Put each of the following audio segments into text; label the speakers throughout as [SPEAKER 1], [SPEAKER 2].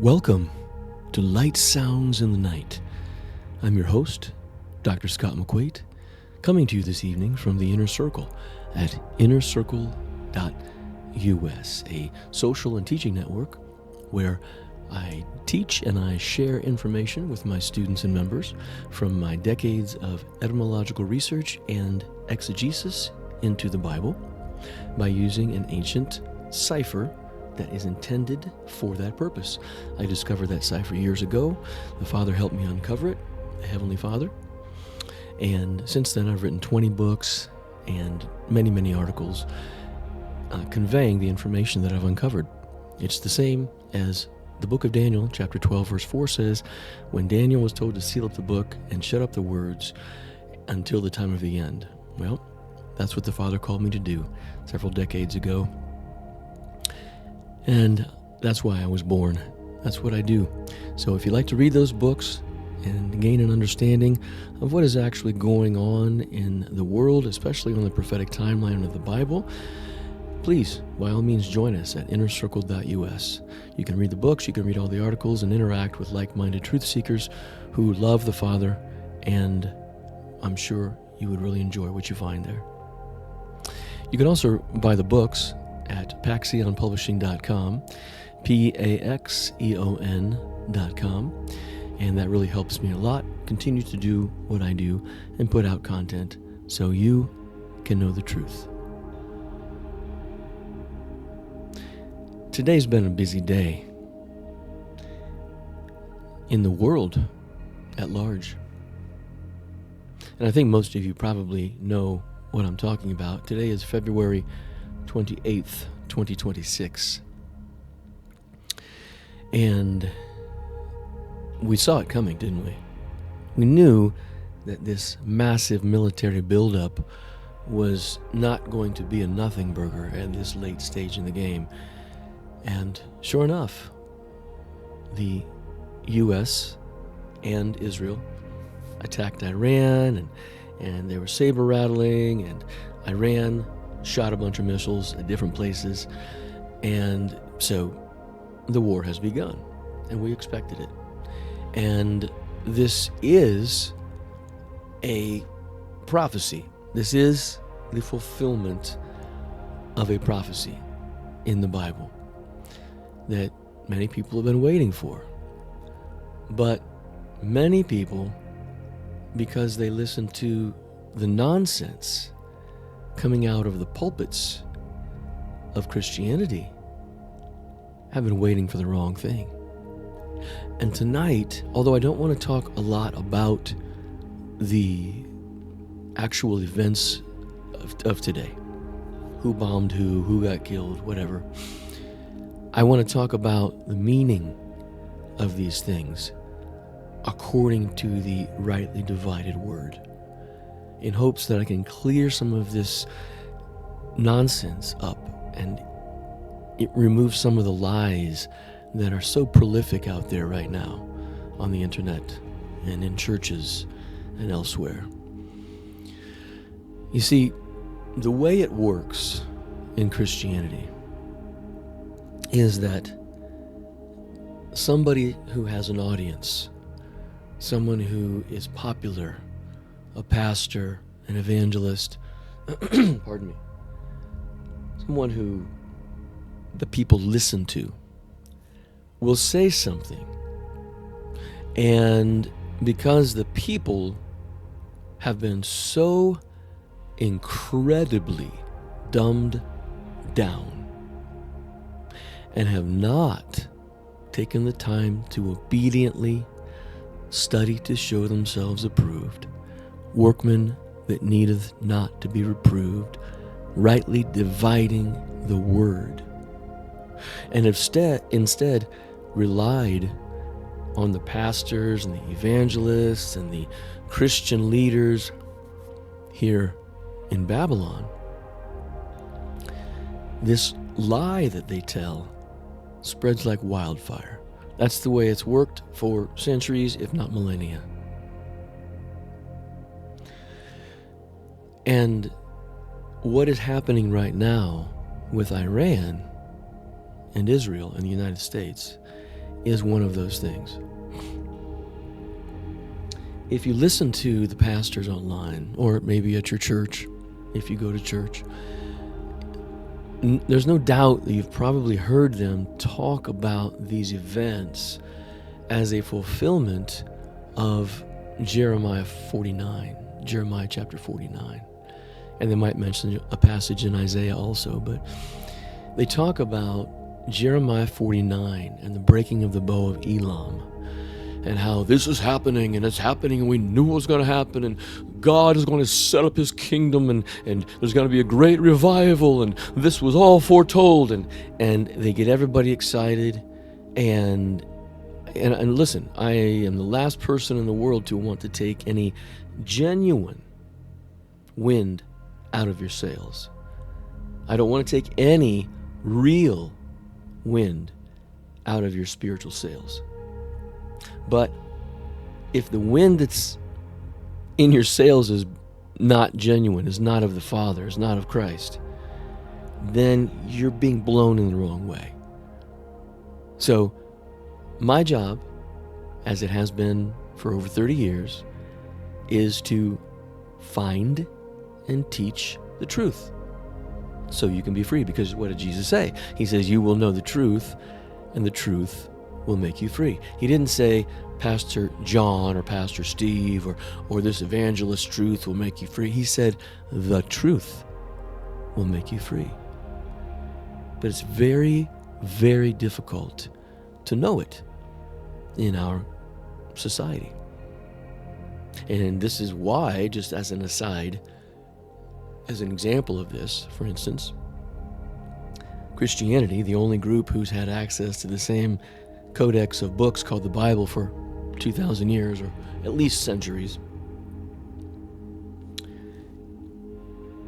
[SPEAKER 1] Welcome to Light Sounds in the Night. I'm your host, Dr. Scott McQuate, coming to you this evening from the Inner Circle at innercircle.us, a social and teaching network where I teach and I share information with my students and members from my decades of etymological research and exegesis into the Bible by using an ancient cipher that is intended for that purpose. I discovered that cipher years ago. The Father helped me uncover it, the Heavenly Father. And since then, I've written 20 books and many articles conveying the information that I've uncovered. It's the same as the book of Daniel, chapter 12, verse 4 says, when Daniel was told to seal up the book and shut up the words until the time of the end. Well, that's what the Father called me to do several decades ago. And that's why I was born. That's what I do. So if you'd like to read those books and gain an understanding of what is actually going on in the world, especially on the prophetic timeline of the Bible, please, by all means, join us at innercircle.us. You can read the books, you can read all the articles, and interact with like-minded truth seekers who love the Father, and I'm sure you would really enjoy what you find there. You can also buy the books at paxeonpublishing.com, paxeon.com, and that really helps me a lot. Continue to do what I do and put out content so you can know the truth. Today's been a busy day in the world at large. And I think most of you probably know what I'm talking about. Today is February 28th, 2026. And we saw it coming, didn't we? We knew that this massive military buildup was not going to be a nothing burger at this late stage in the game. And sure enough, the U.S. and Israel attacked Iran, and they were saber rattling, and Iran shot a bunch of missiles at different places, and so the war has begun, and we expected it. And this is a prophecy. This is the fulfillment of a prophecy in the Bible that many people have been waiting for. But many people, because they listen to the nonsense coming out of the pulpits of Christianity, have been waiting for the wrong thing. And tonight, although I don't want to talk a lot about the actual events of today, who bombed who got killed, whatever, I want to talk about the meaning of these things according to the rightly divided word, in hopes that I can clear some of this nonsense up and it removes some of the lies that are so prolific out there right now on the internet and in churches and elsewhere. You see, the way it works in Christianity is that somebody who has an audience, someone who is popular, a pastor, an evangelist, pardon me, someone who the people listen to, will say something. And because the people have been so incredibly dumbed down and have not taken the time to obediently study to show themselves approved, workmen that needeth not to be reproved, rightly dividing the word, and instead relied on the pastors and the evangelists and the Christian leaders here in Babylon. This lie that they tell spreads like wildfire. That's the way it's worked for centuries, if not millennia. And what is happening right now with Iran and Israel and the United States is one of those things. If you listen to the pastors online, or maybe at your church, if you go to church, there's no doubt that you've probably heard them talk about these events as a fulfillment of Jeremiah chapter 49. And they might mention a passage in Isaiah also, but they talk about Jeremiah 49 and the breaking of the bow of Elam, and how this is happening, and it's happening, and we knew it was going to happen, and God is going to set up his kingdom, and there's going to be a great revival, and this was all foretold, and they get everybody excited, and listen, I am the last person in the world to want to take any genuine wind out of your sails. I don't want to take any real wind out of your spiritual sails. But if the wind that's in your sails is not genuine, is not of the Father, is not of Christ, then you're being blown in the wrong way. So my job, as it has been for over 30 years, is to find and teach the truth so you can be free. Because what did Jesus say? He says, you will know the truth, and the truth will make you free. He didn't say Pastor John or Pastor Steve or this evangelist truth will make you free. He said the truth will make you free. But it's very, very difficult to know it in our society. And this is why, just as an aside, as an example of this, for instance, Christianity, the only group who's had access to the same codex of books called the Bible for 2,000 years, or at least centuries,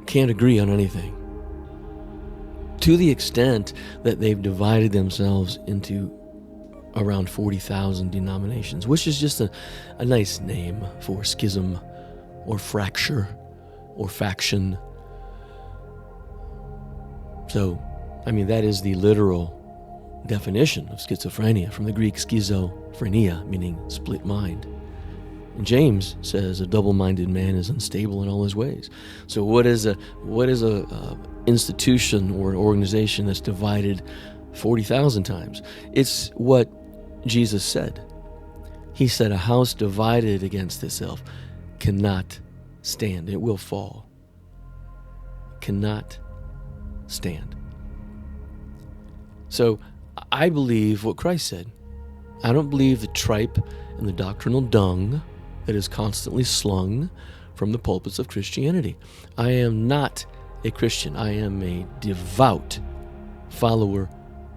[SPEAKER 1] can't agree on anything. To the extent that they've divided themselves into around 40,000 denominations, which is just a nice name for schism or fracture or faction. So, I mean, that is the literal definition of schizophrenia, from the Greek schizophrenia, meaning split mind. And James says a double-minded man is unstable in all his ways. So what is a institution or an organization that's divided 40,000 times? It's what Jesus said. He said, a house divided against itself cannot stand. It will fall. Cannot stand. So I believe what Christ said. I don't believe the tripe and the doctrinal dung that is constantly slung from the pulpits of Christianity. I am not a Christian. I am a devout follower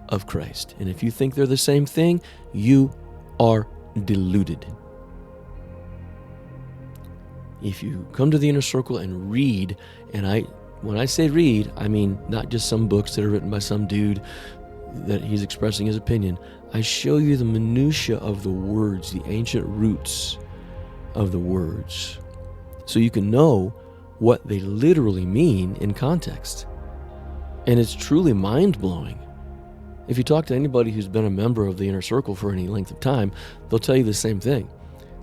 [SPEAKER 1] of Christ. And if you think they're the same thing, you are deluded. If you come to the inner circle and read, and when I say read, I mean not just some books that are written by some dude that he's expressing his opinion. I show you the minutia of the words, the ancient roots of the words, so you can know what they literally mean in context. And it's truly mind-blowing. If you talk to anybody who's been a member of the inner circle for any length of time, they'll tell you the same thing.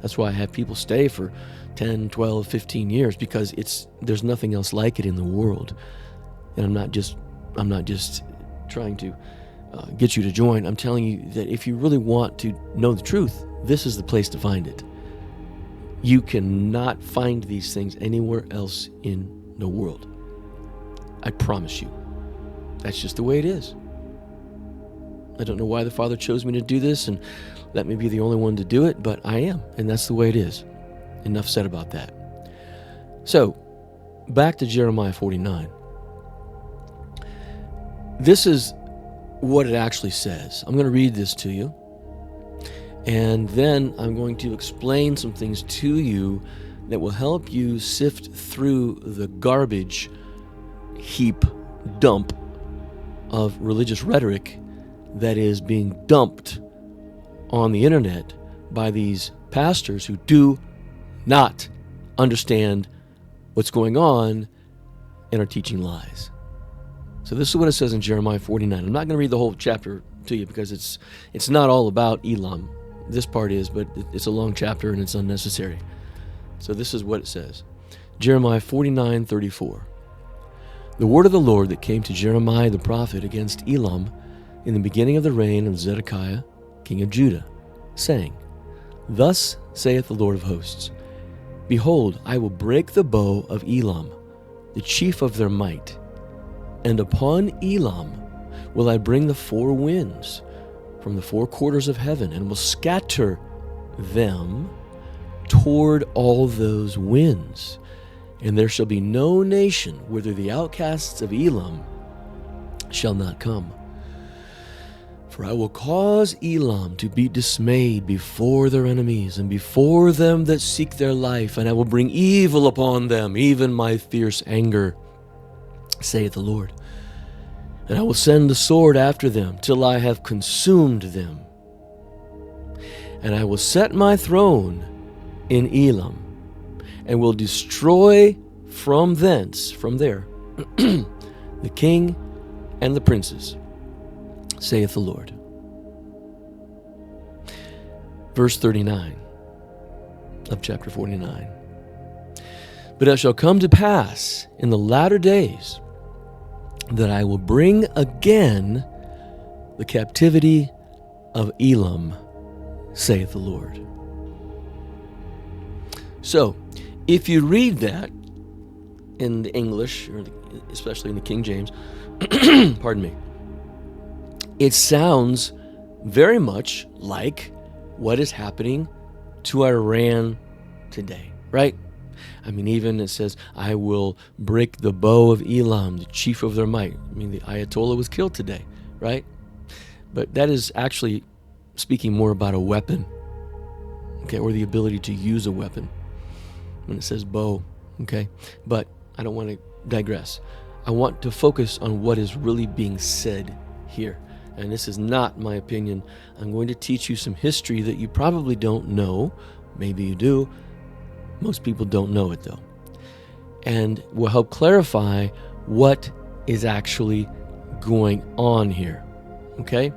[SPEAKER 1] That's why I have people stay for 10, 12, 15 years, because there's nothing else like it in the world. And I'm not just trying to get you to join. I'm telling you that if you really want to know the truth, this is the place to find it. You cannot find these things anywhere else in the world. I promise you. That's just the way it is. I don't know why the Father chose me to do this and let me be the only one to do it, but I am, and that's the way it is. Enough said about that. So, back to Jeremiah 49. This is what it actually says. I'm going to read this to you, and then I'm going to explain some things to you that will help you sift through the garbage heap dump of religious rhetoric that is being dumped on the internet by these pastors who do not understand what's going on and are teaching lies. So this is what it says in Jeremiah 49. I'm not going to read the whole chapter to you because it's not all about Elam. This part is, but it's a long chapter and it's unnecessary. So this is what it says. Jeremiah 49:34. The word of the Lord that came to Jeremiah the prophet against Elam in the beginning of the reign of Zedekiah, king of Judah, saying, Thus saith the Lord of hosts, Behold, I will break the bow of Elam, the chief of their might, and upon Elam will I bring the four winds from the four quarters of heaven, and will scatter them toward all those winds. And there shall be no nation whither the outcasts of Elam shall not come. For I will cause Elam to be dismayed before their enemies, and before them that seek their life, and I will bring evil upon them, even my fierce anger, saith the Lord. And I will send the sword after them, till I have consumed them. And I will set my throne in Elam, and will destroy from thence, from there, the king and the princes, saith the Lord. Verse 39 of chapter 49. But it shall come to pass in the latter days that I will bring again the captivity of Elam, saith the Lord. So, if you read that in the English, or especially in the King James, pardon me, it sounds very much like what is happening to Iran today, right? I mean, even it says, I will break the bow of Elam, the chief of their might. I mean, the Ayatollah was killed today, right? But that is actually speaking more about a weapon, okay, or the ability to use a weapon when it says bow, okay? But I don't want to digress. I want to focus on what is really being said here. And this is not my opinion. I'm going to teach you some history that you probably don't know. Maybe you do. Most people don't know it, though. And will help clarify what is actually going on here. Okay?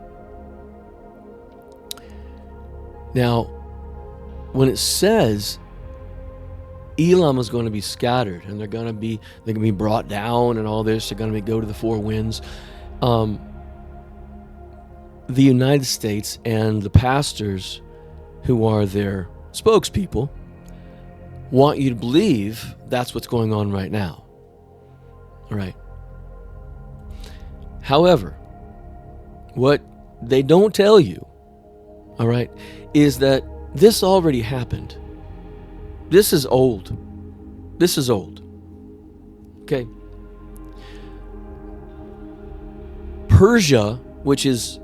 [SPEAKER 1] Now, when it says Elam is going to be scattered and they're going to be brought down and all this, they're going to go to the four winds, the United States and the pastors who are their spokespeople want you to believe that's what's going on right now. All right. However, what they don't tell you, all right, is that this already happened. This is old. This is old. Okay. Persia, which is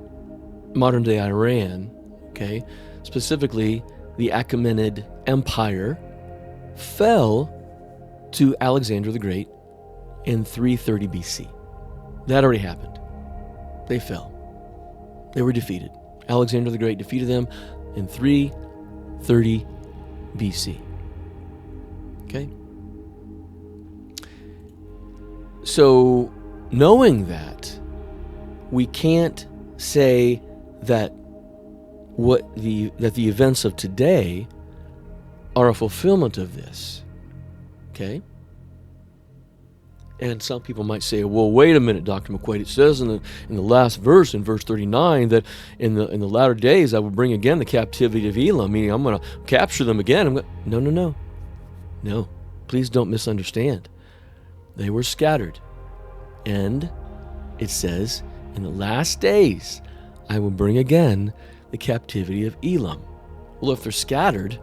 [SPEAKER 1] modern day Iran, okay, specifically the Achaemenid Empire, fell to Alexander the Great in 330 BC. That already happened. They fell. They were defeated. Alexander the Great defeated them in 330 BC. Okay? So, knowing that, we can't say that the events of today are a fulfillment of this. Okay? And some people might say, well, wait a minute, Dr. McQuate. It says in the last verse, in verse 39, that in the latter days I will bring again the captivity of Elam, meaning I'm going to capture them again. No, please don't misunderstand. They were scattered. And it says, in the last days I will bring again the captivity of Elam. Well, if they're scattered,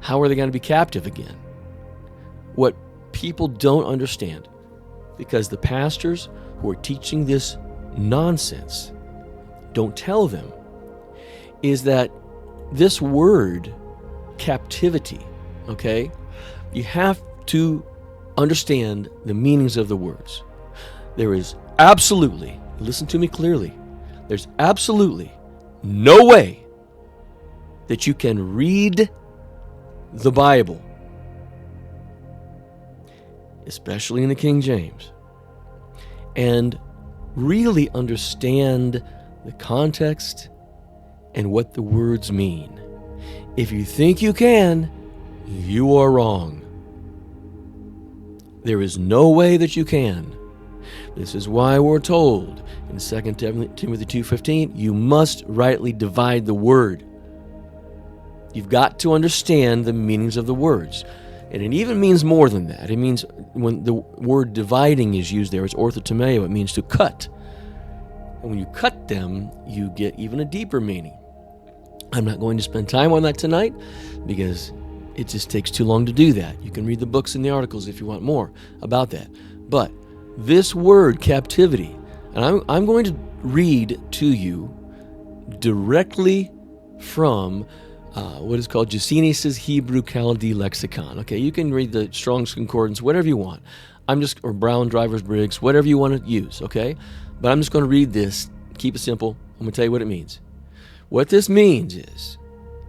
[SPEAKER 1] how are they going to be captive again? What people don't understand, because the pastors who are teaching this nonsense don't tell them, is that this word, captivity, okay, you have to understand the meanings of the words. There is absolutely, listen to me clearly, there's absolutely no way that you can read the Bible, especially in the King James, and really understand the context and what the words mean. If you think you can, you are wrong. There is no way that you can. This is why we're told in 2 Timothy 2:15, you must rightly divide the word. You've got to understand the meanings of the words. And it even means more than that. It means, when the word dividing is used there, it's orthotomeo. It means to cut. And when you cut them, you get even a deeper meaning. I'm not going to spend time on that tonight because it just takes too long to do that. You can read the books and the articles if you want more about that. But this word, captivity, and I'm going to read to you directly from what is called Gesenius' Hebrew Chaldee Lexicon. Okay, you can read the Strong's Concordance, whatever you want. Or Brown Driver's Briggs, whatever you want to use, okay? But I'm just going to read this, keep it simple. I'm going to tell you what it means. What this means is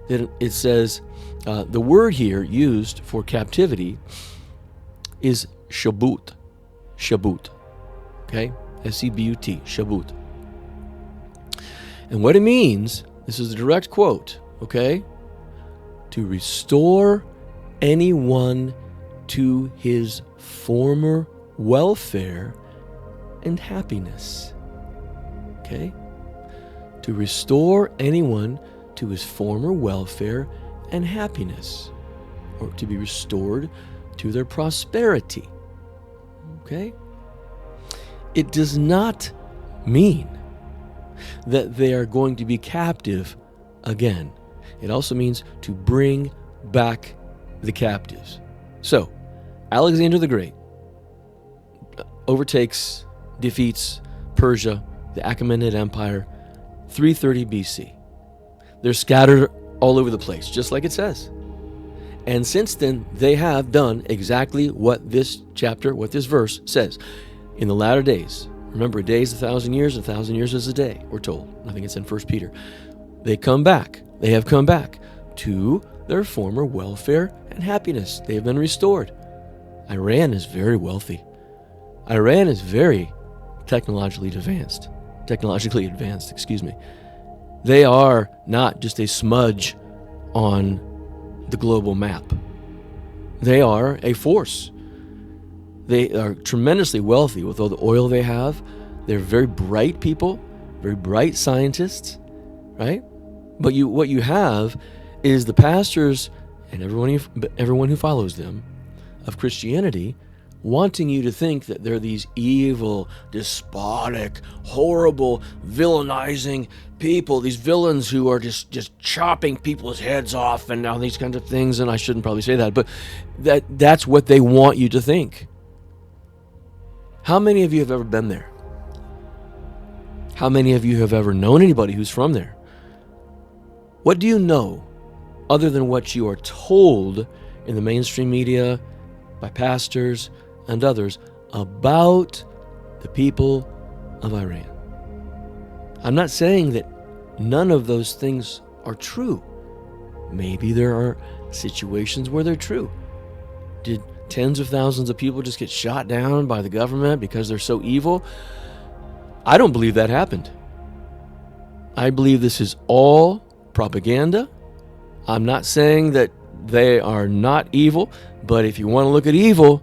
[SPEAKER 1] that it says, the word here used for captivity is shabut. Shabut. Okay? S-E-B-U-T. Shabut. And what it means, this is a direct quote, okay? To restore anyone to his former welfare and happiness. Okay? To restore anyone to his former welfare and happiness, or to be restored to their prosperity. Okay? It does not mean that they are going to be captive again. It also means to bring back the captives. So, Alexander the Great defeats Persia, the Achaemenid Empire, 330 BC. They're scattered all over the place, just like it says. And since then, they have done exactly what this chapter, what this verse says. In the latter days, remember, a day is 1,000 years, 1,000 years is a day, we're told. I think it's in 1 Peter. They have come back to their former welfare and happiness. They have been restored. Iran is very wealthy. Iran is very technologically advanced. They are not just a smudge on the global map. They are a force. They are tremendously wealthy with all the oil they have. They're very bright people, very bright scientists, right? But what you have is the pastors and everyone who follows them of Christianity wanting you to think that they're these evil, despotic, horrible, villainizing people, these villains who are just chopping people's heads off and all these kinds of things. And I shouldn't probably say that, but that's what they want you to think. How many of you have ever been there? How many of you have ever known anybody who's from there? What do you know other than what you are told in the mainstream media, by pastors and others, about the people of Iran? I'm not saying that none of those things are true. Maybe there are situations where they're true. Did tens of thousands of people just get shot down by the government because they're so evil? I don't believe that happened. I believe this is all propaganda. I'm not saying that they are not evil, but if you want to look at evil,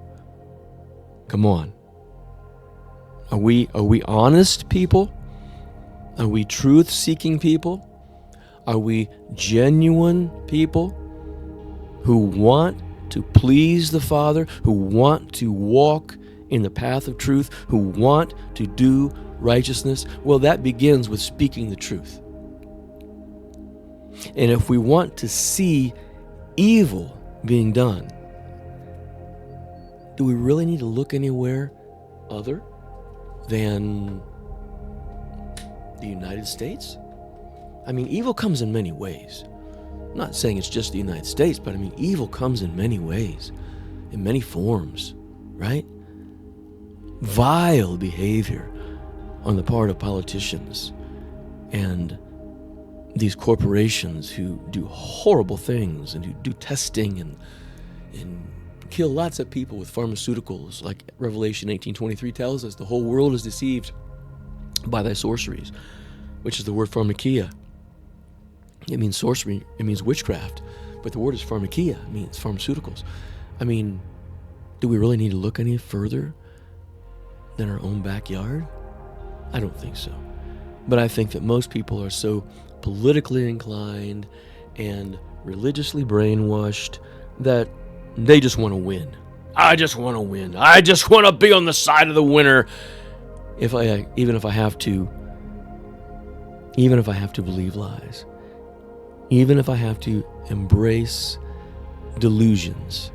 [SPEAKER 1] come on. Are we honest people? Are we truth-seeking people? Are we genuine people who want to please the Father, who want to walk in the path of truth, who want to do righteousness? Well, that begins with speaking the truth. And if we want to see evil being done, do we really need to look anywhere other than the United States? I mean, evil comes in many ways. I'm not saying it's just the United States, but I mean, evil comes in many ways, in many forms, right? Vile behavior on the part of politicians and these corporations who do horrible things and who do testing and kill lots of people with pharmaceuticals, like Revelation 18:23 tells us, the whole world is deceived by thy sorceries. which is the word pharmakia. It means sorcery, it means witchcraft, but the word is pharmakia, it means pharmaceuticals. I mean, do we really need to look any further than our own backyard? I don't think so. But I think that most people are so politically inclined and religiously brainwashed that they just want to win. I just want to win. I just want to be on the side of the winner. Even if I have to believe lies, even if I have to embrace delusions,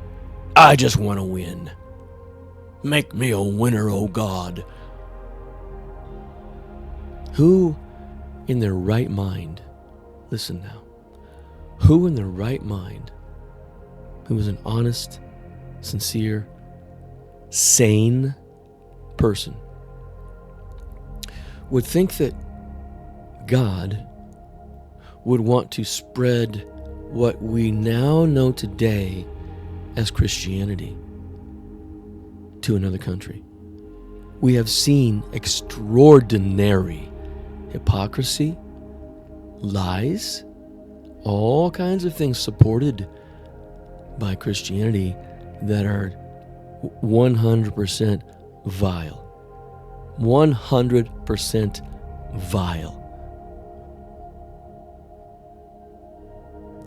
[SPEAKER 1] I just want to win. Make me a winner, oh God. Who in their right mind, listen now, who in their right mind, who is an honest, sincere, sane person, would think that God would want to spread what we now know today as Christianity to another country? We have seen extraordinary hypocrisy, lies, all kinds of things supported by Christianity that are 100% vile. 100% vile.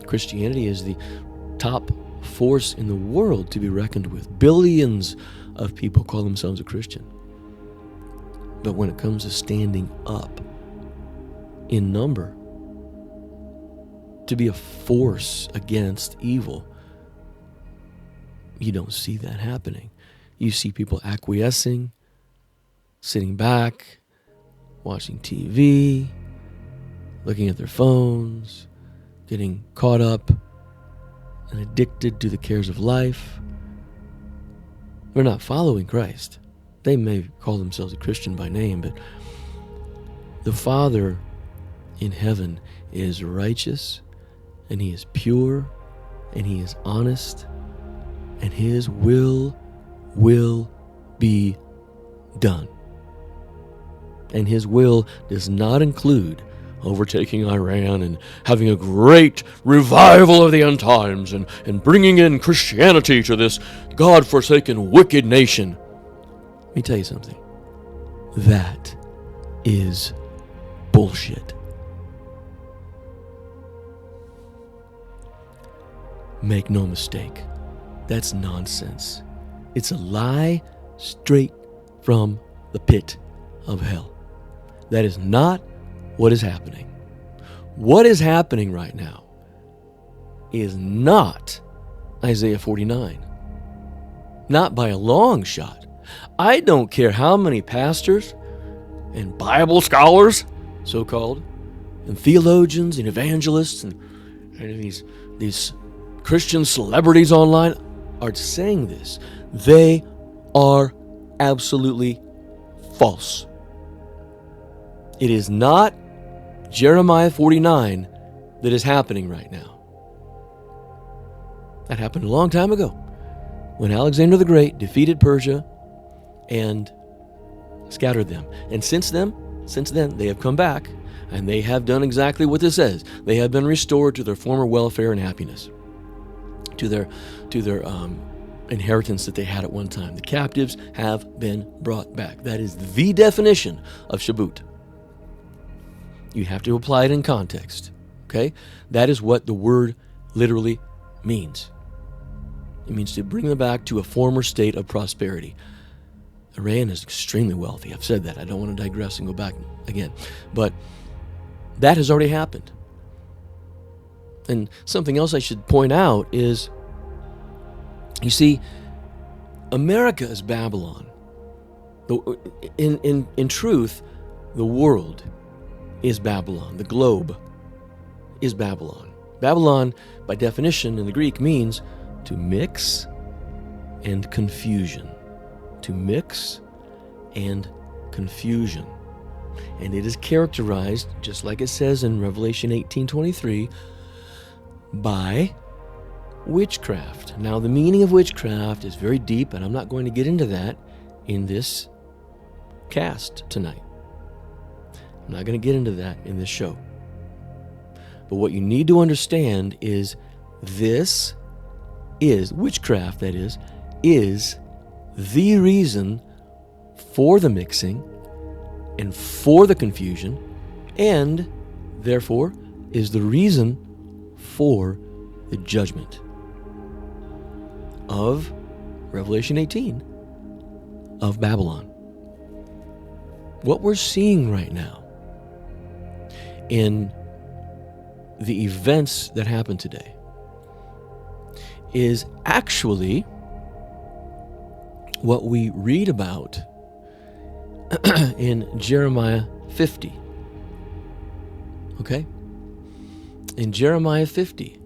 [SPEAKER 1] Christianity is the top force in the world to be reckoned with. Billions of people call themselves a Christian. But when it comes to standing up in number to be a force against evil, you don't see that happening. You see people acquiescing, sitting back, watching TV, looking at their phones, getting caught up and addicted to the cares of life. They're not following Christ. They may call themselves a Christian by name, but the Father in heaven is righteous, and He is pure, and He is honest, and His will be done. And His will does not include overtaking Iran and having a great revival of the end times and bringing in Christianity to this God-forsaken, wicked nation. Let me tell you something. That is bullshit. Make no mistake. That's nonsense. It's a lie straight from the pit of hell. That is not what is happening. What is happening right now is not Isaiah 49. Not by a long shot. I don't care how many pastors and Bible scholars, so-called, and theologians and evangelists and these Christian celebrities online are saying this. They are absolutely false. It is not Jeremiah 49 that is happening right now. That happened a long time ago when Alexander the Great defeated Persia and scattered them. And since then, they have come back and they have done exactly what this says. They have been restored to their former welfare and happiness, to their inheritance that they had at one time. The captives have been brought back. That is the definition of Shabbut. You have to apply it in context, okay? That is what the word literally means. It means to bring them back to a former state of prosperity. Iran is extremely wealthy. I've said that. I don't want to digress and go back again. But that has already happened. And something else I should point out is, you see, America is Babylon. In truth, the world is Babylon. The globe is Babylon. Babylon, by definition in the Greek, means to mix and confusion. To mix and confusion. And it is characterized, just like it says in Revelation 18:23, by witchcraft. Now, the meaning of witchcraft is very deep, and I'm not going to get into that in this cast tonight. I'm I'm not going to get into that in this show. But what you need to understand is this is, witchcraft that is the reason for the mixing and for the confusion, and therefore is the reason for the judgment of Revelation 18 of Babylon. What we're seeing right now in the events that happened today is actually what we read about in Jeremiah 50. Okay? In Jeremiah 50,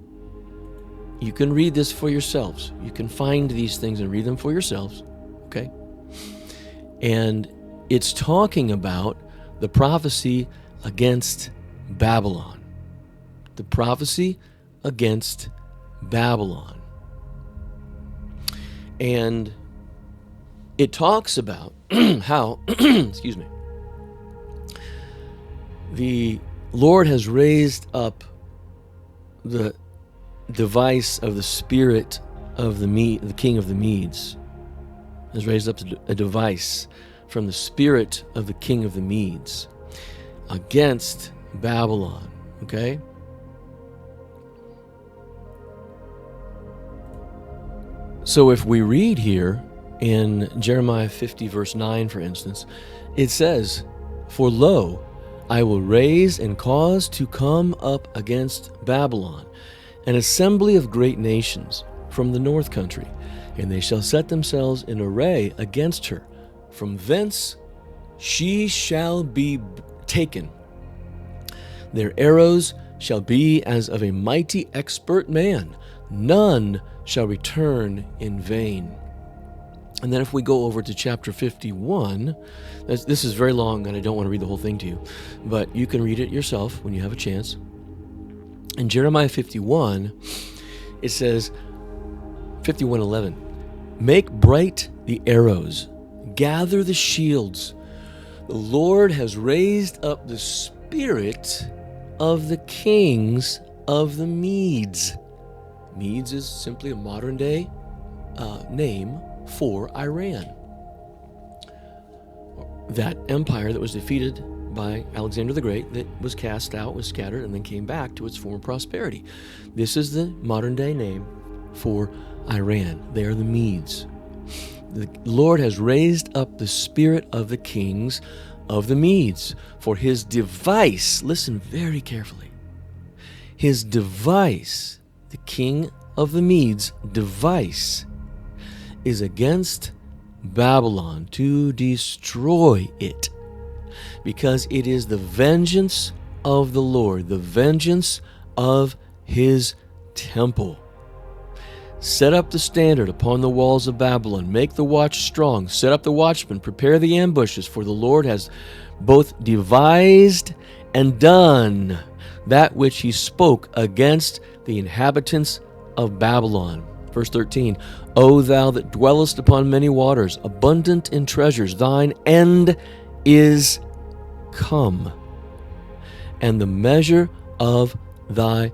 [SPEAKER 1] you can read this for yourselves. You can find these things and read them for yourselves. Okay? And it's talking about the prophecy against Babylon. The prophecy against Babylon. And it talks about how, excuse me, the Lord has raised up the device of the spirit of the king of the Medes. Has raised up a device from the spirit of the king of the Medes against Babylon. Okay? So if we read here in Jeremiah 50 verse 9, for instance, it says, "For lo, I will raise and cause to come up against Babylon an assembly of great nations from the north country, and they shall set themselves in array against her. From thence she shall be taken. Their arrows shall be as of a mighty expert man. None shall return in vain." And then if we go over to chapter 51, this is very long and I don't want to read the whole thing to you, but you can read it yourself when you have a chance. In Jeremiah 51, it says, 51:11, "Make bright the arrows, gather the shields. The Lord has raised up the spirit of the kings of the Medes." Medes is simply a modern day name for Iran. That empire that was defeated by Alexander the Great, that was cast out, was scattered, and then came back to its former prosperity. This is the modern day name for Iran. They are the Medes. The Lord has raised up the spirit of the kings of the Medes, for his device, listen very carefully, his device, the king of the Medes' device, is against Babylon to destroy it, because it is the vengeance of the Lord, the vengeance of his temple. Set up the standard upon the walls of Babylon. Make the watch strong. Set up the watchmen. Prepare the ambushes, for the Lord has both devised and done that which he spoke against the inhabitants of Babylon. Verse 13, "O thou that dwellest upon many waters, abundant in treasures, thine end is come, and the measure of thy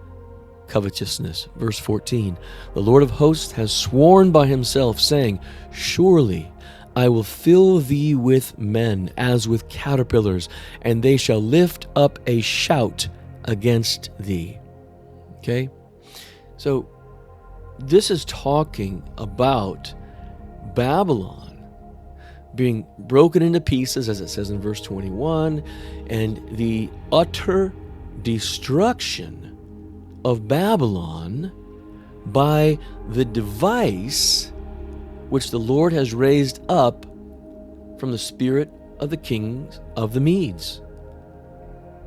[SPEAKER 1] covetousness." Verse 14, "The Lord of hosts has sworn by himself, saying, Surely I will fill thee with men as with caterpillars, and they shall lift up a shout against thee." Okay? So this is talking about Babylon being broken into pieces, as it says in verse 21, and the utter destruction of Babylon by the device which the Lord has raised up from the spirit of the kings of the Medes.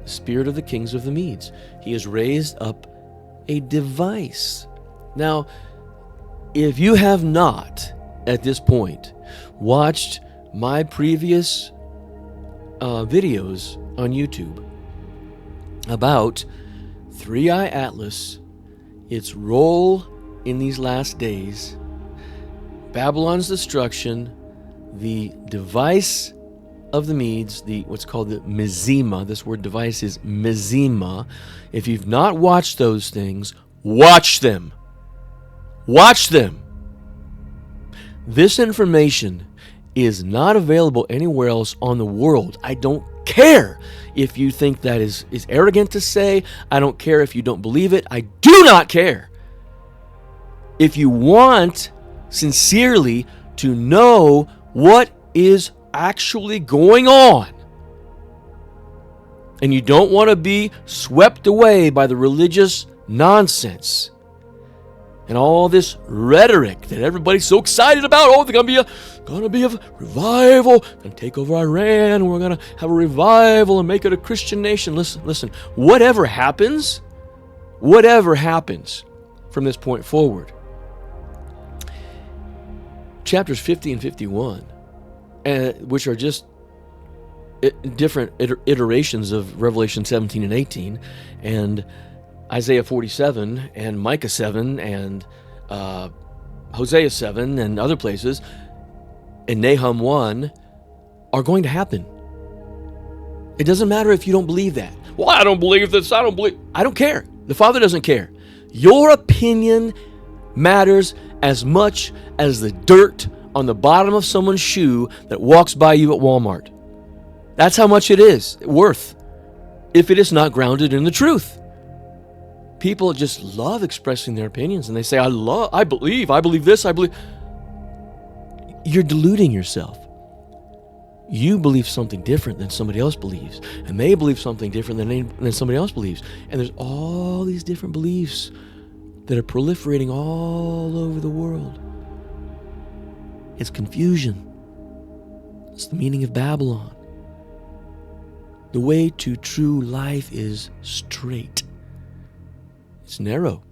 [SPEAKER 1] The spirit of the kings of the Medes. He has raised up a device. Now, if you have not, at this point, watched my previous videos on YouTube about 3i Atlas, its role in these last days, Babylon's destruction, the device of the Medes, what's called the Mizima. This word device is Mizima. If you've not watched those things, watch them. Watch them. This information is not available anywhere else on the world. I don't care if you think that is arrogant to say. I don't care if you don't believe it. I do not care. If you want sincerely to know what is actually going on, and you don't want to be swept away by the religious nonsense and all this rhetoric that everybody's so excited about. Oh, there's gonna be a revival, gonna take over Iran, we're gonna have a revival and make it a Christian nation. Listen, whatever happens from this point forward, chapters 50 and 51, which are just different iterations of Revelation 17 and 18, and Isaiah 47 and Micah 7 and Hosea 7 and other places, and Nahum 1 are going to happen. It doesn't matter if you don't believe that. Well, I don't believe this. I don't care. The Father doesn't care. Your opinion matters as much as the dirt on the bottom of someone's shoe that walks by you at Walmart. That's how much it is worth if it is not grounded in the truth. People just love expressing their opinions, and they say, I believe this, I believe. You're deluding yourself. You believe something different than somebody else believes, and they believe something different than somebody else believes. And there's all these different beliefs that are proliferating all over the world. It's confusion. It's the meaning of Babylon. The way to true life is straight. It's narrow.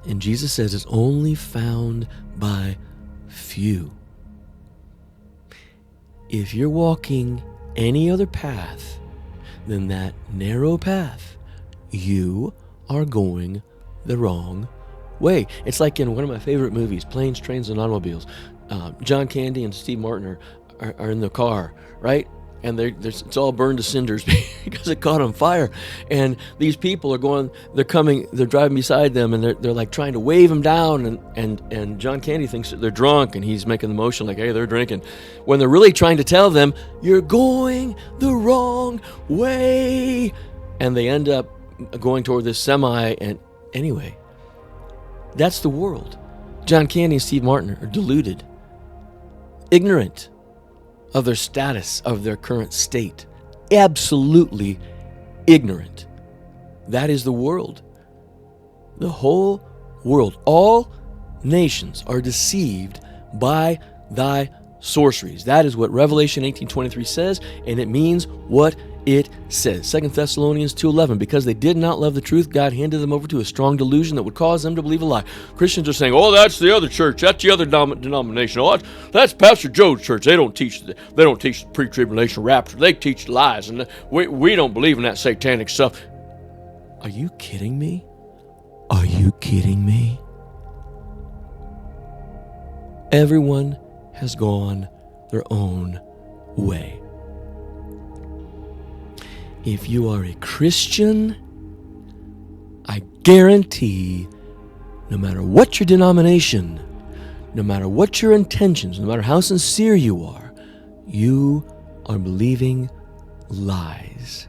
[SPEAKER 1] And Jesus says it's only found by few. If you're walking any other path than that narrow path, you are going the wrong way. It's like in one of my favorite movies, Planes, Trains, and Automobiles. John Candy and Steve Martin are in the car, right? And it's all burned to cinders because it caught on fire. And these people they're driving beside them, and they're like trying to wave them down. And John Candy thinks that they're drunk, and he's making the motion like, hey, they're drinking. When they're really trying to tell them, you're going the wrong way. And they end up going toward this semi. And anyway, that's the world. John Candy and Steve Martin are deluded, ignorant of their status, of their current state. Absolutely ignorant. That is the world. The whole world. All nations are deceived by thy sorceries. That is what Revelation 18:23 says, and it means what it says. 2 Thessalonians 2:11, because they did not love the truth, God handed them over to a strong delusion that would cause them to believe a lie. Christians are saying, oh, that's the other church, that's the other denomination, oh, that's Pastor Joe's church. They don't teach the pre-tribulation rapture. They teach lies, and we don't believe in that satanic stuff. Are you kidding me? Are you kidding me? Everyone has gone their own way. If you are a Christian, I guarantee, no matter what your denomination, no matter what your intentions, no matter how sincere you are believing lies.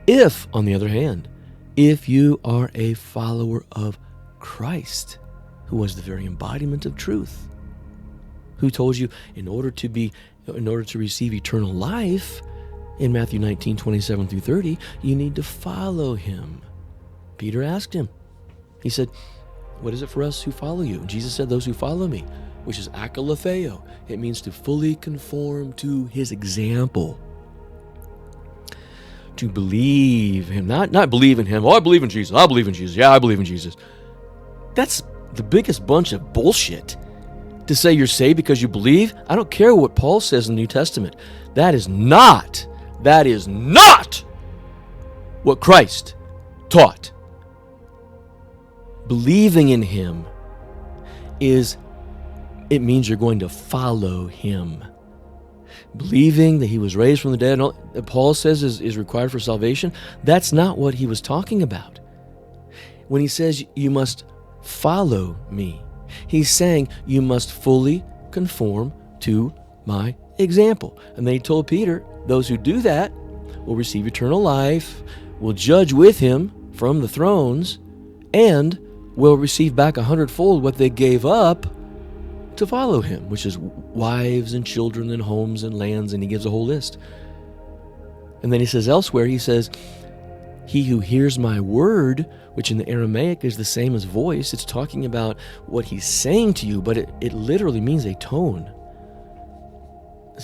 [SPEAKER 1] If, on the other hand, if you are a follower of Christ, who was the very embodiment of truth, who told you in order to receive eternal life, in Matthew 19:27 through 30, you need to follow him. Peter asked him. He said, what is it for us who follow you? And Jesus said, those who follow me, which is akalatheo. It means to fully conform to his example. To believe him, not believe in him. Oh, I believe in Jesus. I believe in Jesus. Yeah, I believe in Jesus. That's the biggest bunch of bullshit. To say you're saved because you believe. I don't care what Paul says in the New Testament. That is not what Christ taught. Believing in him it means you're going to follow him. believing that he was raised from the dead, and all that Paul says is required for salvation. That's not what he was talking about. When he says you must follow me, he's saying you must fully conform to my example. And then he told Peter, those who do that will receive eternal life, will judge with him from the thrones, and will receive back 100-fold what they gave up to follow him, which is wives and children and homes and lands, and he gives a whole list. And then he says elsewhere, he says, he who hears my word, which in the Aramaic is the same as voice. It's talking about what he's saying to you, but it literally means a tone.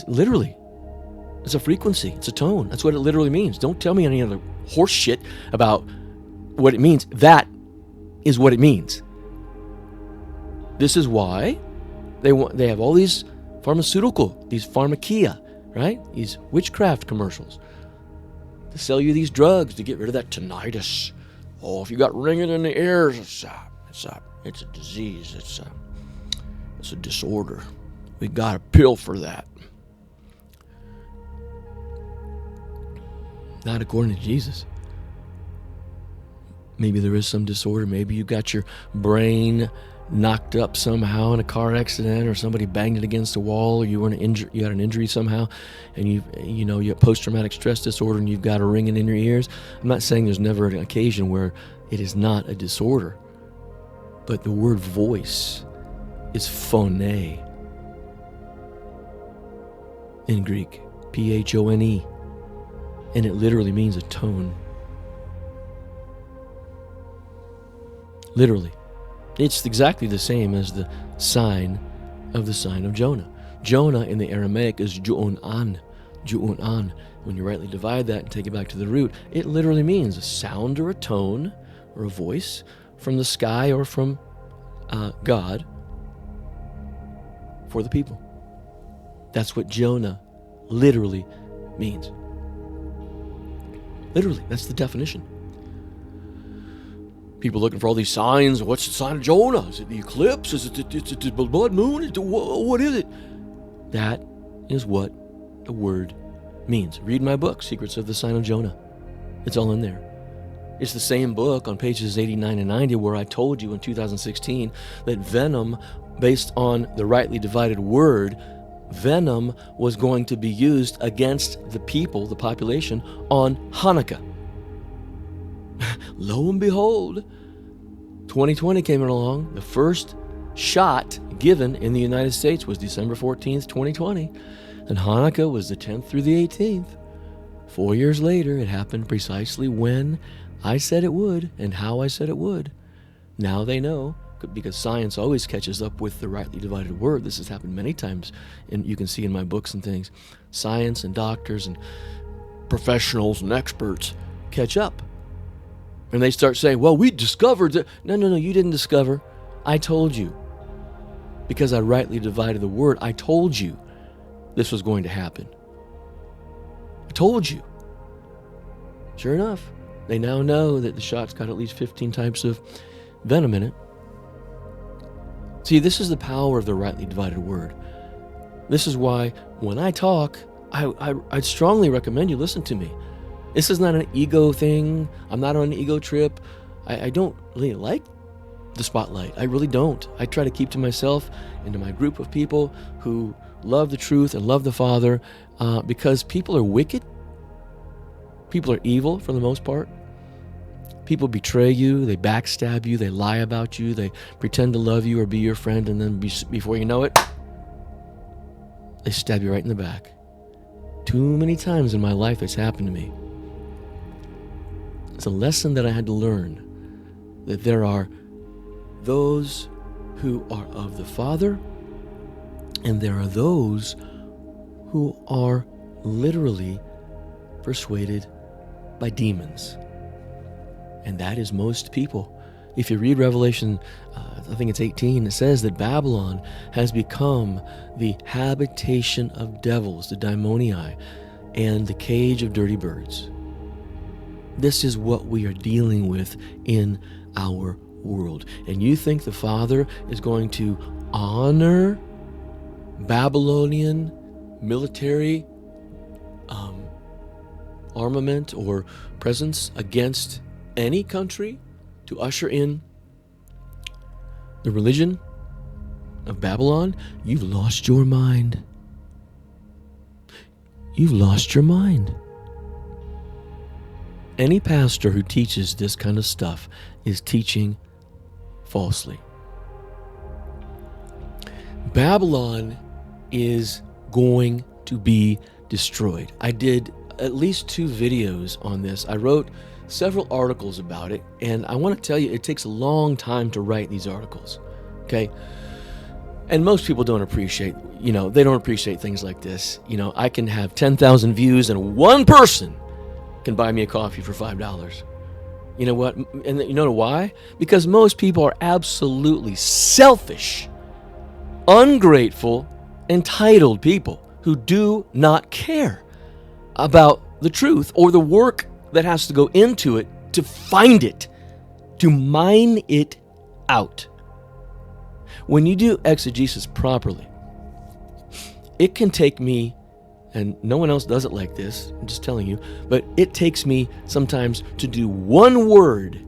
[SPEAKER 1] Literally. It's a frequency. It's a tone. That's what it literally means. Don't tell me any other horse shit about what it means. That is what it means. This is why they have all these these pharmakia, right? These witchcraft commercials to sell you these drugs to get rid of that tinnitus. Oh, if you got ringing in the ears, it's a disease. It's a disorder. We got a pill for that. Not according to Jesus. Maybe there is some disorder. Maybe you got your brain knocked up somehow in a car accident, or somebody banged it against a wall, or you had an injury somehow, and you have post-traumatic stress disorder, and you've got a ringing in your ears. I'm not saying there's never an occasion where it is not a disorder, but the word voice is phone in Greek, phone, and it literally means a tone. Literally. It's exactly the same as the sign of Jonah. Jonah in the Aramaic is ju'un-an. Ju'un-an. When you rightly divide that and take it back to the root, it literally means a sound or a tone or a voice from the sky or from God for the people. That's what Jonah literally means. Literally, that's the definition. People looking for all these signs. What's the sign of Jonah? Is it the eclipse? Is it the blood moon? What is it? That is what the word means. Read my book, Secrets of the Sign of Jonah. It's all in there. It's the same book on pages 89 and 90 where I told you in 2016 that venom, based on the rightly divided word, venom was going to be used against the people, the population, on Hanukkah. Lo and behold, 2020 came along. The first shot given in the United States was December 14th, 2020. And Hanukkah was the 10th through the 18th. 4 years later, it happened precisely when I said it would and how I said it would. Now they know, because science always catches up with the rightly divided word. This has happened many times, and you can see in my books and things. Science and doctors and professionals and experts catch up. And they start saying, well, we discovered that. No, you didn't discover. I told you. Because I rightly divided the word, I told you this was going to happen. I told you. Sure enough, they now know that the shot's got at least 15 types of venom in it. See, this is the power of the rightly divided word. This is why when I talk, I'd strongly recommend you listen to me. This is not an ego thing. I'm not on an ego trip. I don't really like the spotlight. I really don't. I try to keep to myself and to my group of people who love the truth and love the Father, because people are wicked. People are evil for the most part. People betray you. They backstab you. They lie about you. They pretend to love you or be your friend, and then before you know it, they stab you right in the back. Too many times in my life it's happened to me. It's a lesson that I had to learn, that there are those who are of the Father, and there are those who are literally persuaded by demons. And that is most people. If you read Revelation, I think it's 18, it says that Babylon has become the habitation of devils, the daimoniai, and the cage of dirty birds. This is what we are dealing with in our world. And you think the Father is going to honor Babylonian military armament or presence against any country to usher in the religion of Babylon, you've lost your mind. You've lost your mind. Any pastor who teaches this kind of stuff is teaching falsely. Babylon is going to be destroyed. I did at least 2 videos on this. I wrote several articles about it, and I want to tell you, it takes a long time to write these articles, okay? And most people don't appreciate, they don't appreciate things like this. I can have 10,000 views and one person can buy me a coffee for $5. You know what? And you know why? Because most people are absolutely selfish, ungrateful, entitled people who do not care about the truth or the work that has to go into it to find it, to mine it out. When you do exegesis properly, it can take me, and no one else does it like this, I'm just telling you, but it takes me sometimes to do one word.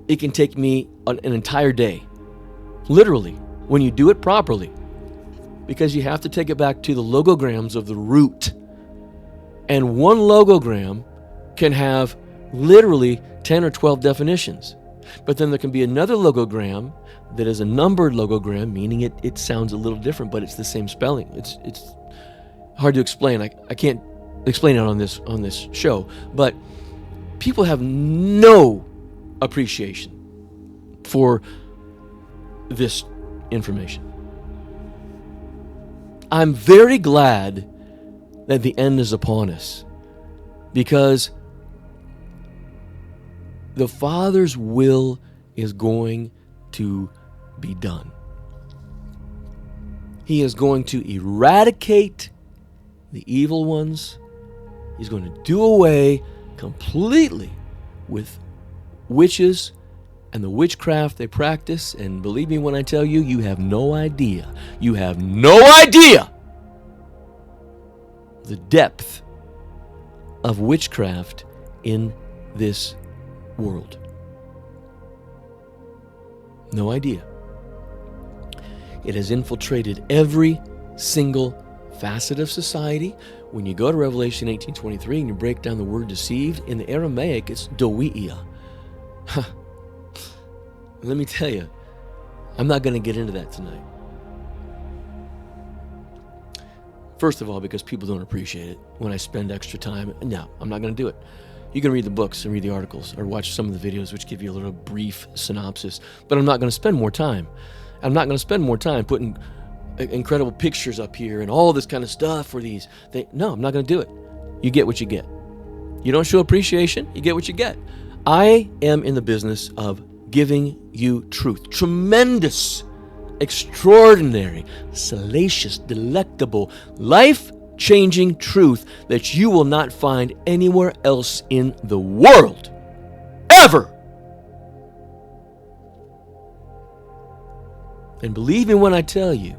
[SPEAKER 1] It can take me an entire day, literally, when you do it properly, because you have to take it back to the logograms of the root. And one logogram can have literally 10 or 12 definitions. But then there can be another logogram that is a numbered logogram, meaning it sounds a little different, but it's the same spelling. It's hard to explain. I can't explain it on this show, but people have no appreciation for this information. I'm very glad that the end is upon us, because the Father's will is going to be done. He is going to eradicate the evil ones. He's going to do away completely with witches and the witchcraft they practice. And believe me when I tell you, you have no idea. You have no idea the depth of witchcraft in this world. No idea. It has infiltrated every single facet of society. When you go to Revelation 18:23 and you break down the word deceived, in the Aramaic it's doiia. Let me tell you, I'm not going to get into that tonight. First of all, because people don't appreciate it when I spend extra time. No, I'm not going to do it. You can read the books and read the articles or watch some of the videos which give you a little brief synopsis, but I'm not going to spend more time. I'm not going to spend more time putting incredible pictures up here and all this kind of stuff for these things. No, I'm not going to do it. You get what you get. You don't show appreciation, you get what you get. I am in the business of giving you truth. Tremendous, extraordinary, salacious, delectable, life-changing truth that you will not find anywhere else in the world. Ever. And believe me when I tell you,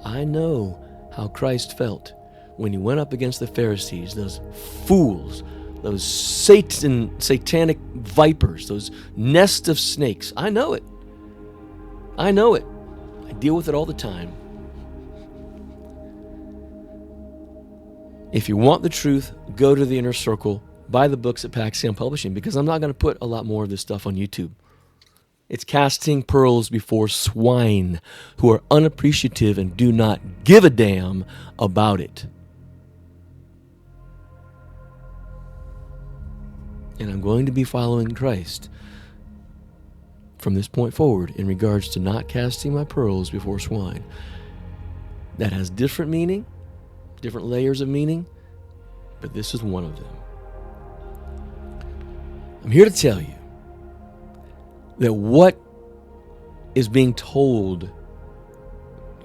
[SPEAKER 1] I know how Christ felt when he went up against the Pharisees, those fools, those satanic vipers, those nest of snakes. I know it. I know it. I deal with it all the time. If you want the truth, go to the Inner Circle, buy the books at Paxion Publishing, because I'm not going to put a lot more of this stuff on YouTube. It's casting pearls before swine who are unappreciative and do not give a damn about it. And I'm going to be following Christ from this point forward in regards to not casting my pearls before swine. That has different meaning, different layers of meaning, but this is one of them. I'm here to tell you that what is being told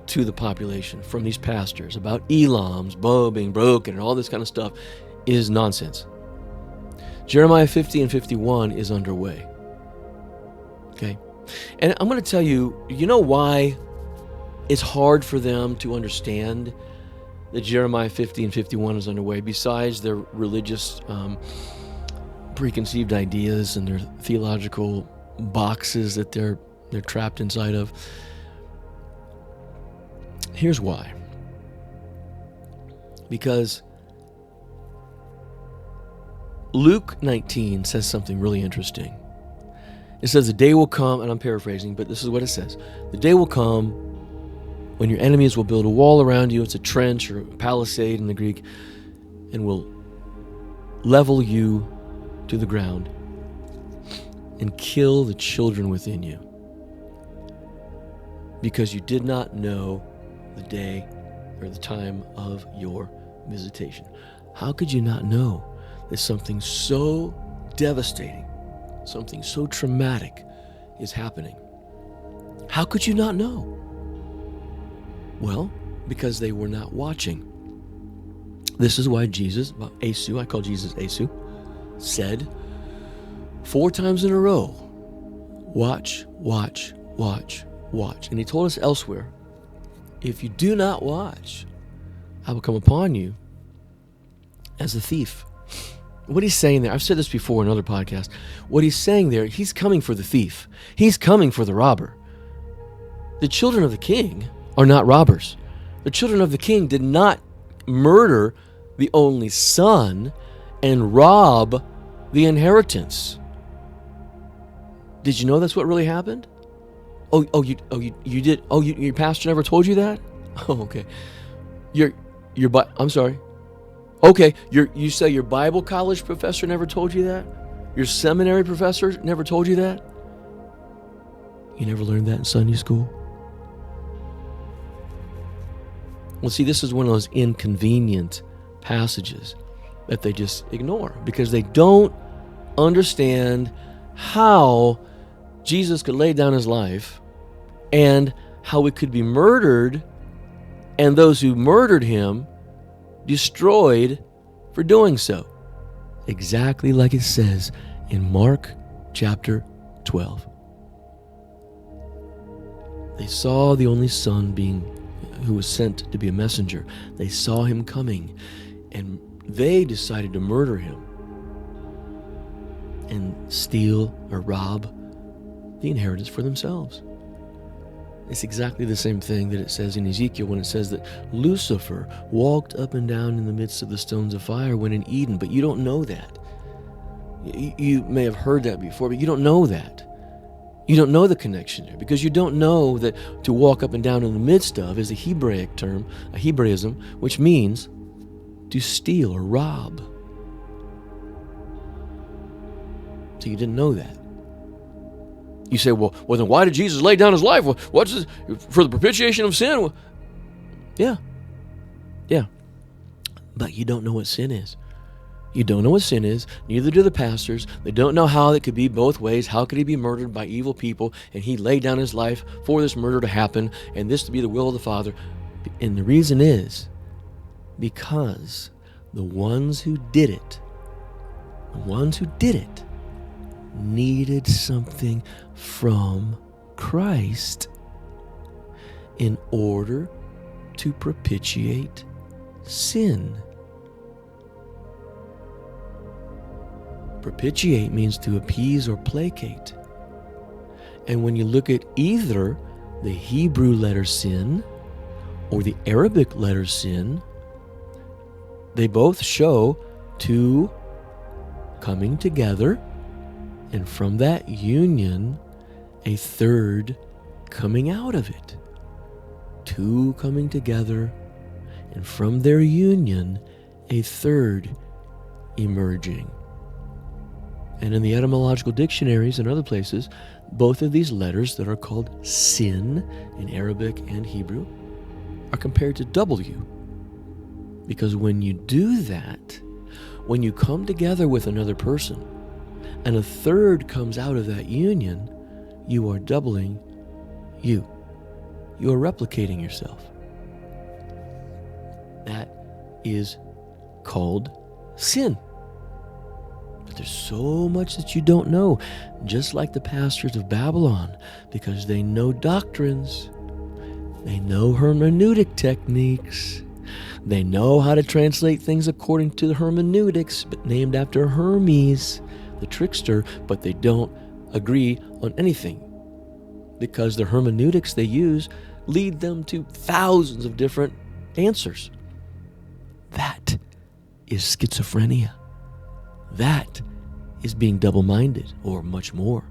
[SPEAKER 1] to the population from these pastors about Elam's bow being broken and all this kind of stuff is nonsense. Jeremiah 50 and 51 is underway. Okay? And I'm going to tell you, you know why it's hard for them to understand that Jeremiah 50 and 51 is underway, besides their religious preconceived ideas and their theological boxes that they're trapped inside of. Here's why. Because Luke 19 says something really interesting. It says the day will come, and I'm paraphrasing, but this is what it says. The day will come when your enemies will build a wall around you. It's a trench or a palisade in the Greek, and will level you to the ground and kill the children within you, because you did not know the day or the time of your visitation. How could you not know that something so devastating, something so traumatic is happening? How could you not know? Well, because they were not watching. This is why Jesus, Asu, I call Jesus Asu, said 4 times in a row, watch, watch, watch, watch. And he told us elsewhere, if you do not watch, I will come upon you as a thief. What he's saying there, I've said this before in other podcasts, what he's saying there, he's coming for the thief. He's coming for the robber. The children of the king are not robbers. The children of the king did not murder the only son and rob the inheritance. Did you know that's what really happened? You did. Your pastor never told you that? Oh, okay. I'm sorry. Okay, you say your Bible college professor never told you that? Your seminary professor never told you that? You never learned that in Sunday school? Well, see, this is one of those inconvenient passages that they just ignore because they don't understand how Jesus could lay down his life and how it could be murdered and those who murdered him destroyed for doing so. Exactly like it says in Mark chapter 12. They saw the only son who was sent to be a messenger. They saw him coming, and they decided to murder him and steal or rob the inheritance for themselves. It's exactly the same thing that it says in Ezekiel when it says that Lucifer walked up and down in the midst of the stones of fire when in Eden, but you don't know that. You may have heard that before, but you don't know that. You don't know the connection there because you don't know that to walk up and down in the midst of is a Hebraic term, a Hebraism, which means to steal or rob. So you didn't know that. You say, well, then why did Jesus lay down his life? Well, what's this? For the propitiation of sin? Well, yeah. But you don't know what sin is. You don't know what sin is. Neither do the pastors. They don't know how it could be both ways. How could he be murdered by evil people and he laid down his life for this murder to happen and this to be the will of the Father? And the reason is because the ones who did it needed something from Christ in order to propitiate sin. Propitiate means to appease or placate. And when you look at either the Hebrew letter sin or the Arabic letter sin, they both show two coming together, and from that union, a third coming out of it. Two coming together, and from their union, a third emerging. And in the etymological dictionaries and other places, both of these letters that are called sin in Arabic and Hebrew are compared to W. Because when you do that, when you come together with another person and a third comes out of that union, you are doubling you. You are replicating yourself. That is called sin. But there's so much that you don't know, just like the pastors of Babylon, because they know doctrines, they know hermeneutic techniques, They know how to translate things according to the hermeneutics, but named after Hermes, the trickster, but they don't agree on anything because the hermeneutics they use lead them to thousands of different answers. That is schizophrenia. That is being double-minded, or much more.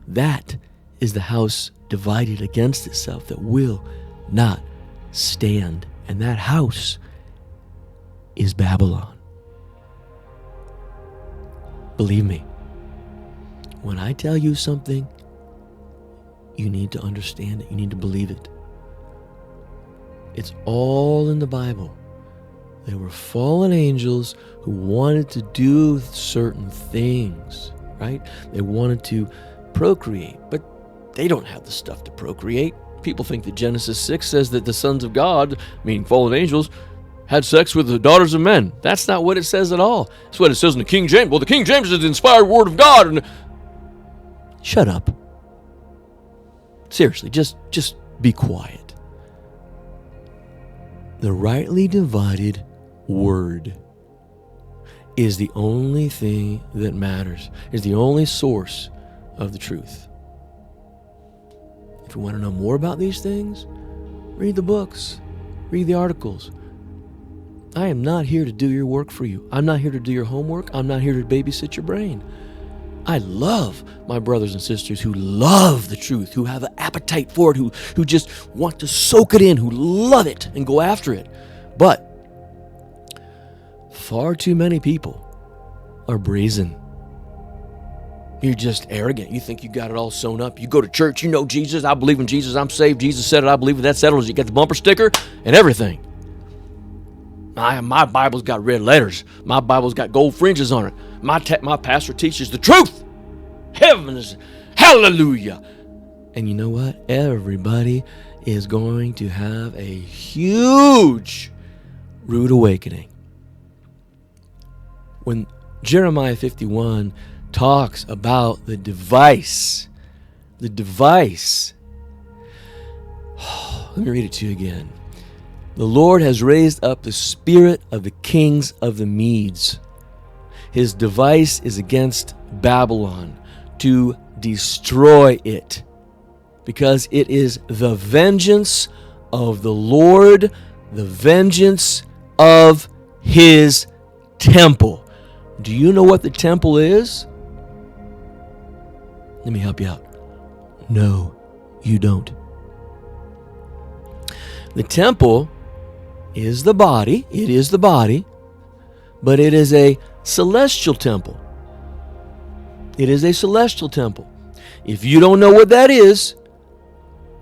[SPEAKER 1] That is the house divided against itself that will not stand. And that house is Babylon. Believe me, when I tell you something, you need to understand it. You need to believe it. It's all in the Bible. There were fallen angels who wanted to do certain things, right? They wanted to procreate, but they don't have the stuff to procreate. People think that Genesis 6 says that the sons of God, meaning fallen angels, had sex with the daughters of men. That's not what it says at all. That's what it says in the King James. Well, the King James is the inspired word of God. And shut up. Seriously, just be quiet. The rightly divided word is the only thing that matters, is the only source of the truth. If you want to know more about these things, read the books, read the articles. I am not here to do your work for you. I'm not here to do your homework. I'm not here to babysit your brain. I love my brothers and sisters who love the truth, who have an appetite for it, who just want to soak it in, who love it and go after it. But far too many people are brazen. You're just arrogant. You think you got it all sewn up. You go to church, you know Jesus, I believe in Jesus, I'm saved, Jesus said it, I believe it, that settles it. You got the bumper sticker and everything. My Bible's got red letters. My Bible's got gold fringes on it. My pastor teaches the truth. Heaven is hallelujah. And you know what? Everybody is going to have a huge rude awakening. When Jeremiah 51 talks about the device, let me read it to you again. The Lord has raised up the spirit of the kings of the Medes. His device is against Babylon to destroy it, because it is the vengeance of the Lord, the vengeance of his temple. Do you know what the temple is? Let me help you out. No, you don't. The temple is the body. It is the body, but it is a celestial temple. It is a celestial temple. If you don't know what that is,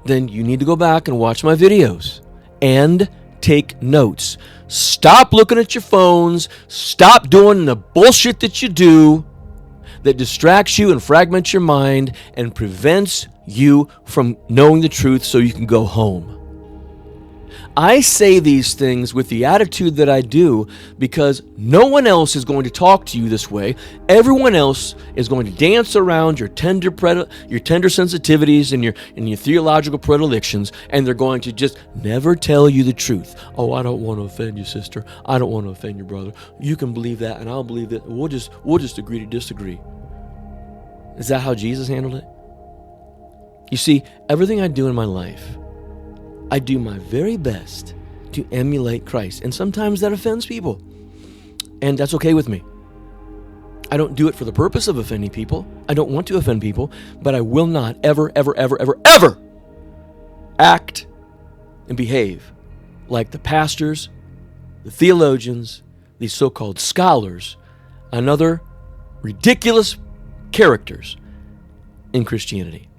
[SPEAKER 1] then you need to go back and watch my videos and take notes. Stop looking at your phones. Stop doing the bullshit that you do that distracts you and fragments your mind and prevents you from knowing the truth so you can go home. I say these things with the attitude that I do because no one else is going to talk to you this way. Everyone else is going to dance around your tender sensitivities and your theological predilections, and they're going to just never tell you the truth. Oh, I don't want to offend you, sister. I don't want to offend your brother. You can believe that, and I'll believe that. We'll just agree to disagree. Is that how Jesus handled it? You see, everything I do in my life, I do my very best to emulate Christ. And sometimes that offends people. And that's okay with me. I don't do it for the purpose of offending people. I don't want to offend people. But I will not ever, ever, ever, ever, ever act and behave like the pastors, the theologians, these so-called scholars, and other ridiculous characters in Christianity.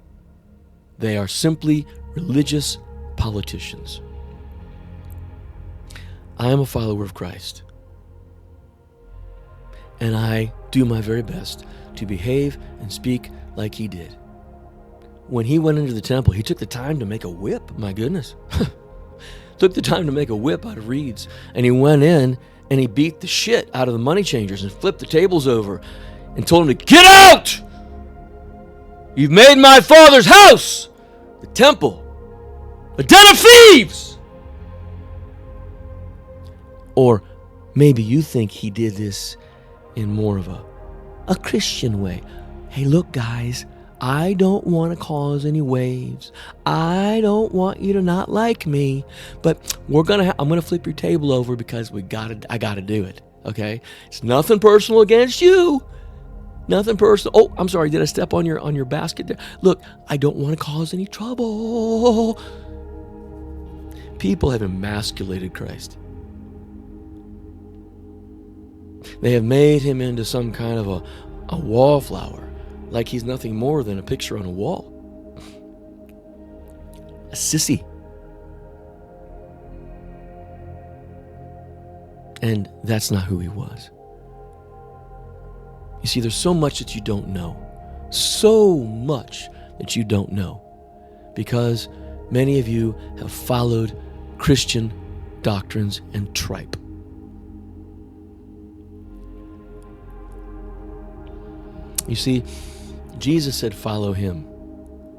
[SPEAKER 1] They are simply religious politicians. I am a follower of Christ, and I do my very best to behave and speak like he did. When he went into the temple, he took the time to make a whip. My goodness. Took the time to make a whip out of reeds, and he went in and he beat the shit out of the money changers and flipped the tables over and told them to get out. You've made my father's house, the temple, a den of thieves. Or maybe you think he did this in more of a Christian way. Hey, look, guys, I don't want to cause any waves. I don't want you to not like me, but I'm gonna flip your table over because I gotta do it. Okay? It's nothing personal against you. Nothing personal. Oh, I'm sorry. Did I step on your basket there? Look, I don't want to cause any trouble. People have emasculated Christ. They have made him into some kind of a wallflower, like he's nothing more than a picture on a wall. A sissy. And that's not who he was. You see, there's so much that you don't know. So much that you don't know. Because many of you have followed Christian doctrines and tripe. You see, Jesus said, follow him.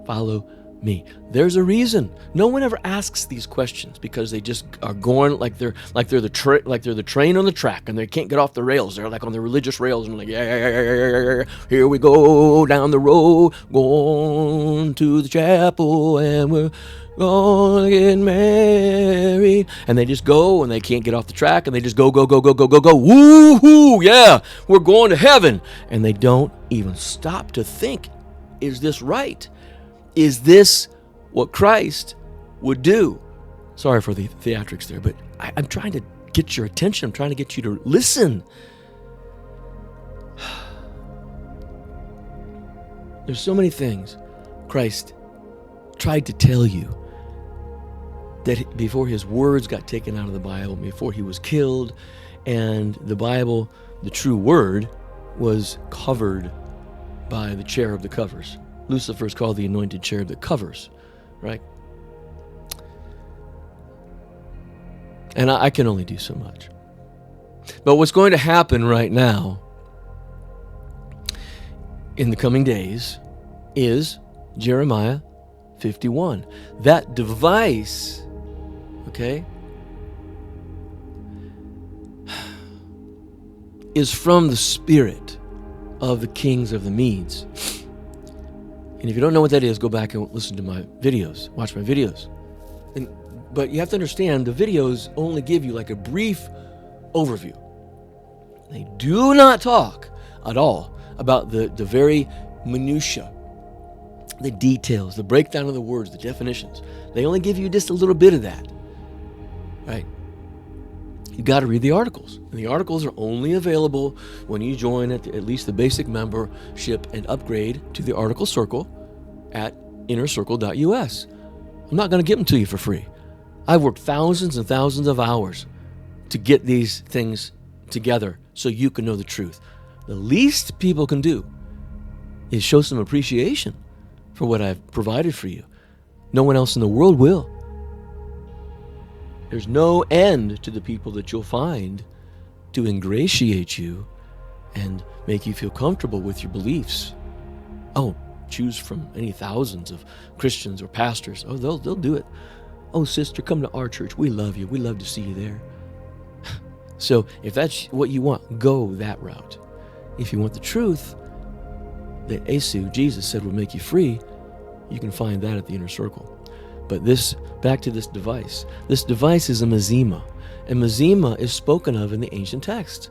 [SPEAKER 1] Follow me. There's a reason. No one ever asks these questions because they just are going like they're the train on the track and they can't get off the rails. They're like on the religious rails and like, yeah, here we go down the road, going to the chapel, and we're gonna get married. And they just go and they can't get off the track and they just go. Woo-hoo, yeah, we're going to heaven. And they don't even stop to think, is this right? Is this what Christ would do? Sorry for the theatrics there, but I'm trying to get your attention. I'm trying to get you to listen. There's so many things Christ tried to tell you that before his words got taken out of the Bible, before he was killed, and the Bible, the true word, was covered by the cherub that covers. Lucifer's called the anointed cherub that covers, right? And I can only do so much. But what's going to happen right now in the coming days is Jeremiah 51. That device, okay, is from the spirit of the kings of the Medes. And if you don't know what that is, go back and listen to my videos, watch my videos. But you have to understand, the videos only give you like a brief overview. They do not talk at all about the very minutia, the details, the breakdown of the words, the definitions. They only give you just a little bit of that, right? You got to read the articles. And the articles are only available when you join at least the basic membership and upgrade to the article circle at innercircle.us. I'm not going to give them to you for free. I've worked thousands and thousands of hours to get these things together so you can know the truth. The least people can do is show some appreciation for what I've provided for you. No one else in the world will. There's no end to the people that you'll find to ingratiate you and make you feel comfortable with your beliefs. Oh, choose from any thousands of Christians or pastors. Oh, they'll do it. Oh, sister, come to our church. We love you. We love to see you there. So if that's what you want, go that route. If you want the truth that Jesus said will make you free, you can find that at the Inner Circle. But back to this device. This device is a mazima. And mazima is spoken of in the ancient text.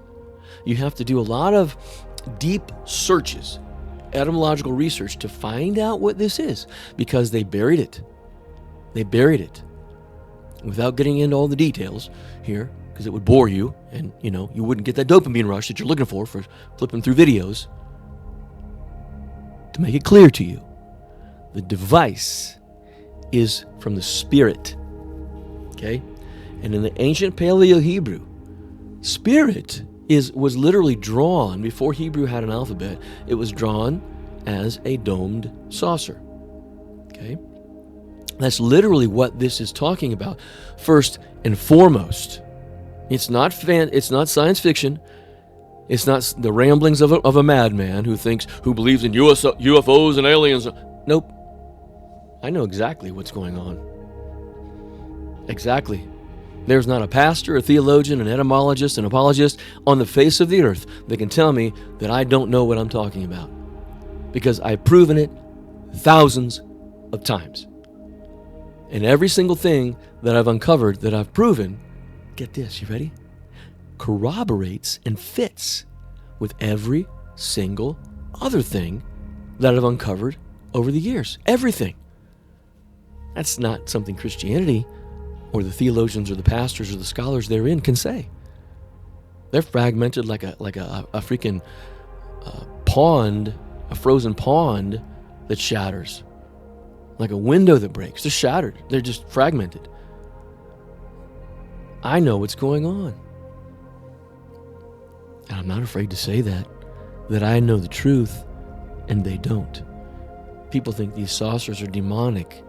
[SPEAKER 1] You have to do a lot of deep searches, etymological research, to find out what this is, because they buried it. They buried it. Without getting into all the details here, because it would bore you, and you wouldn't get that dopamine rush that you're looking for flipping through videos. To make it clear to you, the device is from the spirit, okay? And in the ancient Paleo-Hebrew, spirit was literally drawn, before Hebrew had an alphabet, it was drawn as a domed saucer, okay? That's literally what this is talking about, first and foremost. It's not science fiction. It's not the ramblings of a madman who believes in UFOs and aliens. Nope. I know exactly what's going on. Exactly. There's not a pastor, a theologian, an etymologist, an apologist on the face of the earth that can tell me that I don't know what I'm talking about, because I've proven it thousands of times. And every single thing that I've uncovered, that I've proven, get this, you ready? Corroborates and fits with every single other thing that I've uncovered over the years. Everything. That's not something Christianity or the theologians or the pastors or the scholars therein can say. They're fragmented like a freaking pond, a frozen pond that shatters, like a window that breaks. They're shattered. They're just fragmented. I know what's going on. And I'm not afraid to say that I know the truth and they don't. People think these saucers are demonic,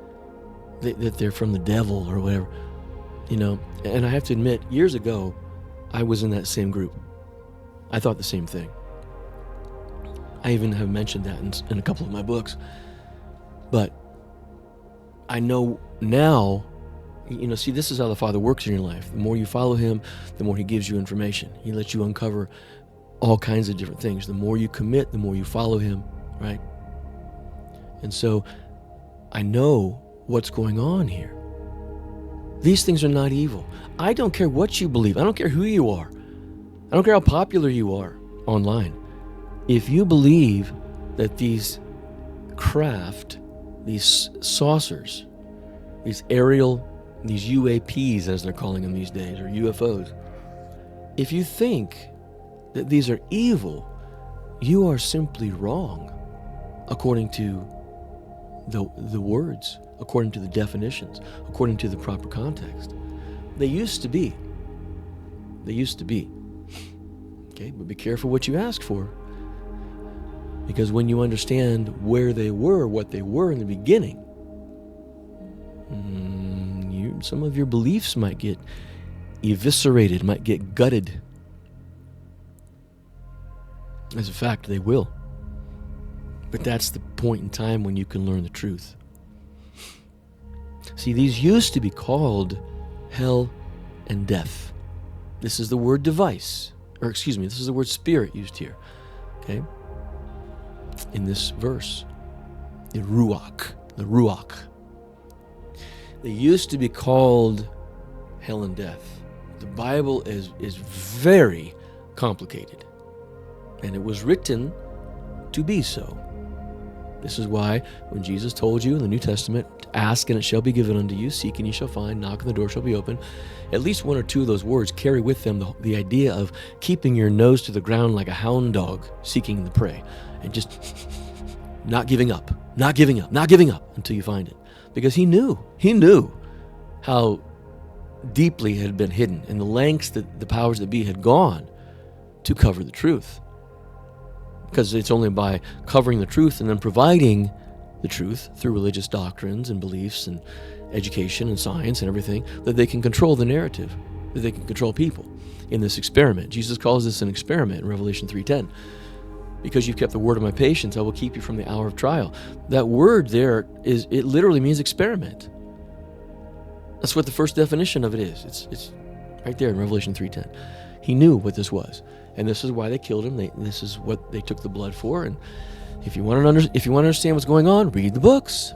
[SPEAKER 1] that they're from the devil or whatever. You know, and I have to admit, years ago, I was in that same group. I thought the same thing. I even have mentioned that in a couple of my books. But I know now, you know, see, this is how the Father works in your life. The more you follow Him, the more He gives you information. He lets you uncover all kinds of different things. The more you commit, the more you follow Him, right? And so I know what's going on here. These things are not evil. I don't care what you believe. I don't care who you are. I don't care how popular you are online. If you believe that these craft, these saucers, these UAPs as they're calling them these days, or UFOs, if you think that these are evil, you are simply wrong according to the words, according to the definitions, according to the proper context. They used to be. Okay, but be careful what you ask for. Because when you understand where they were, what they were in the beginning, some of your beliefs might get eviscerated, might get gutted. As a fact, they will. But that's the point in time when you can learn the truth. See, these used to be called hell and death. This is the word device, this is the word spirit used here, okay? In this verse, the ruach. They used to be called hell and death. The Bible is very complicated, and it was written to be so. This is why when Jesus told you in the New Testament, ask and it shall be given unto you, seek and you shall find, knock and the door shall be open, at least one or two of those words carry with them the idea of keeping your nose to the ground like a hound dog seeking the prey, and just not giving up until you find it. Because he knew how deeply it had been hidden and the lengths that the powers that be had gone to cover the truth. Because it's only by covering the truth and then providing the truth through religious doctrines and beliefs and education and science and everything that they can control the narrative, that they can control people in this experiment. Jesus calls this an experiment in Revelation 3:10. Because you've kept the word of my patience, I will keep you from the hour of trial. That word there it literally means experiment. That's what the first definition of it is. It's right there in Revelation 3:10. He knew what this was. And this is why they killed him. This is what they took the blood for. And if you want to understand what's going on, read the books.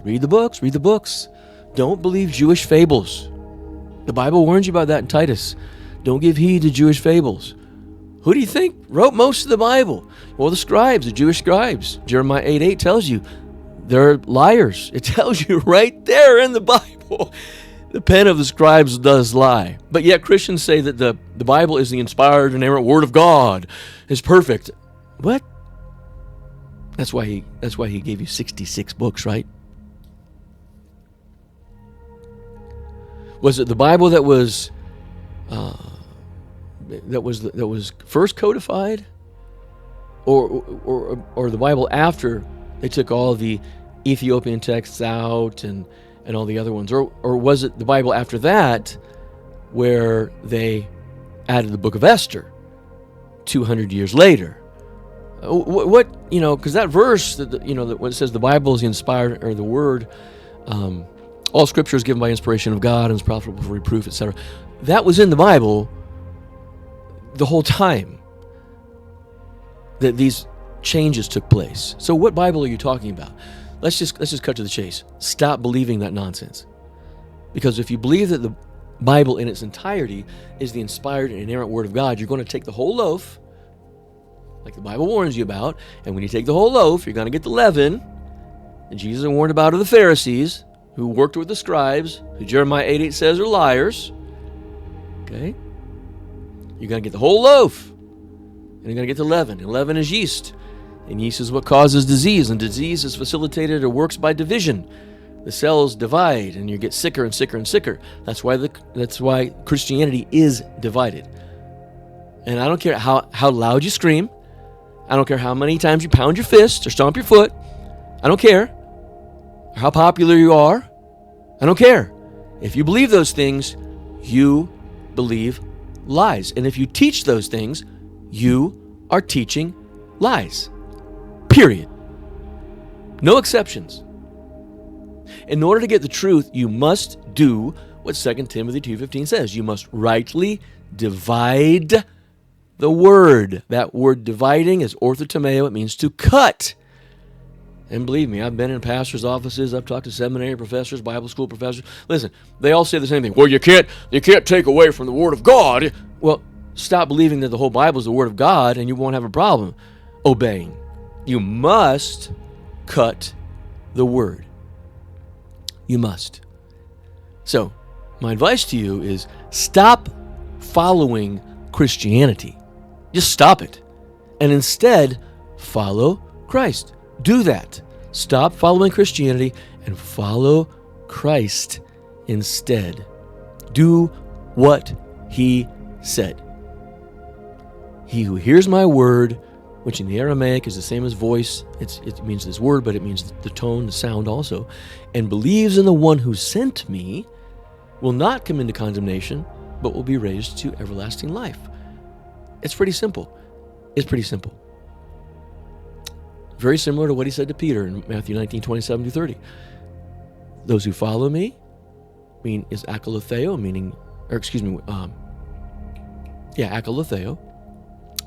[SPEAKER 1] Don't believe Jewish fables. The Bible warns you about that in Titus. Don't give heed to Jewish fables. Who do you think wrote most of the Bible? Well, the scribes, the Jewish scribes. Jeremiah 8:8 tells you they're liars. It tells you right there in the Bible. The pen of the scribes does lie. But yet Christians say that the Bible is the inspired and inerrant word of God. It's perfect. What? That's why he gave you 66 books, right? Was it the Bible that was first codified, or the Bible after they took all the Ethiopian texts out and all the other ones, or was it the Bible after that where they added the book of Esther 200 years later? What because that verse that when it says the Bible is the inspired, or the word, all Scripture is given by inspiration of God and is profitable for reproof, etc. that was in the Bible the whole time that these changes took place. So what Bible are you talking about? Let's just cut to the chase. Stop believing that nonsense. Because if you believe that the Bible in its entirety is the inspired and inerrant Word of God, you're going to take the whole loaf, like the Bible warns you about, and when you take the whole loaf, you're going to get the leaven. And Jesus warned about are the Pharisees, who worked with the scribes, who Jeremiah 8:8 says are liars. Okay? You're going to get the whole loaf, and you're going to get the leaven. And leaven is yeast, and yeast is what causes disease, and disease is facilitated or works by division. The cells divide, and you get sicker and sicker and sicker. That's why Christianity is divided. And I don't care how loud you scream. I don't care how many times you pound your fist or stomp your foot. I don't care. Or how popular you are. I don't care. If you believe those things, you believe lies. And if you teach those things, you are teaching lies. Period. No exceptions. In order to get the truth, you must do what 2 Timothy 2:15 says. You must rightly divide the word. That word dividing is orthotomeo. It means to cut. And believe me, I've been in pastors' offices. I've talked to seminary professors, Bible school professors. Listen, they all say the same thing. Well, you can't take away from the Word of God. Well, stop believing that the whole Bible is the Word of God, and you won't have a problem obeying. You must cut the Word. You must. So, my advice to you is stop following Christianity. Just stop it. And instead, follow Christ. Do that. Stop following Christianity and follow Christ instead. Do what He said. He who hears my word, which in the Aramaic is the same as voice, it means this word, but it means the tone, the sound also, and believes in the one who sent me, will not come into condemnation, but will be raised to everlasting life. It's pretty simple. It's pretty simple. Very similar to what he said to Peter in Matthew 19:27-30. Those who follow me is akalatheo, akalatheo,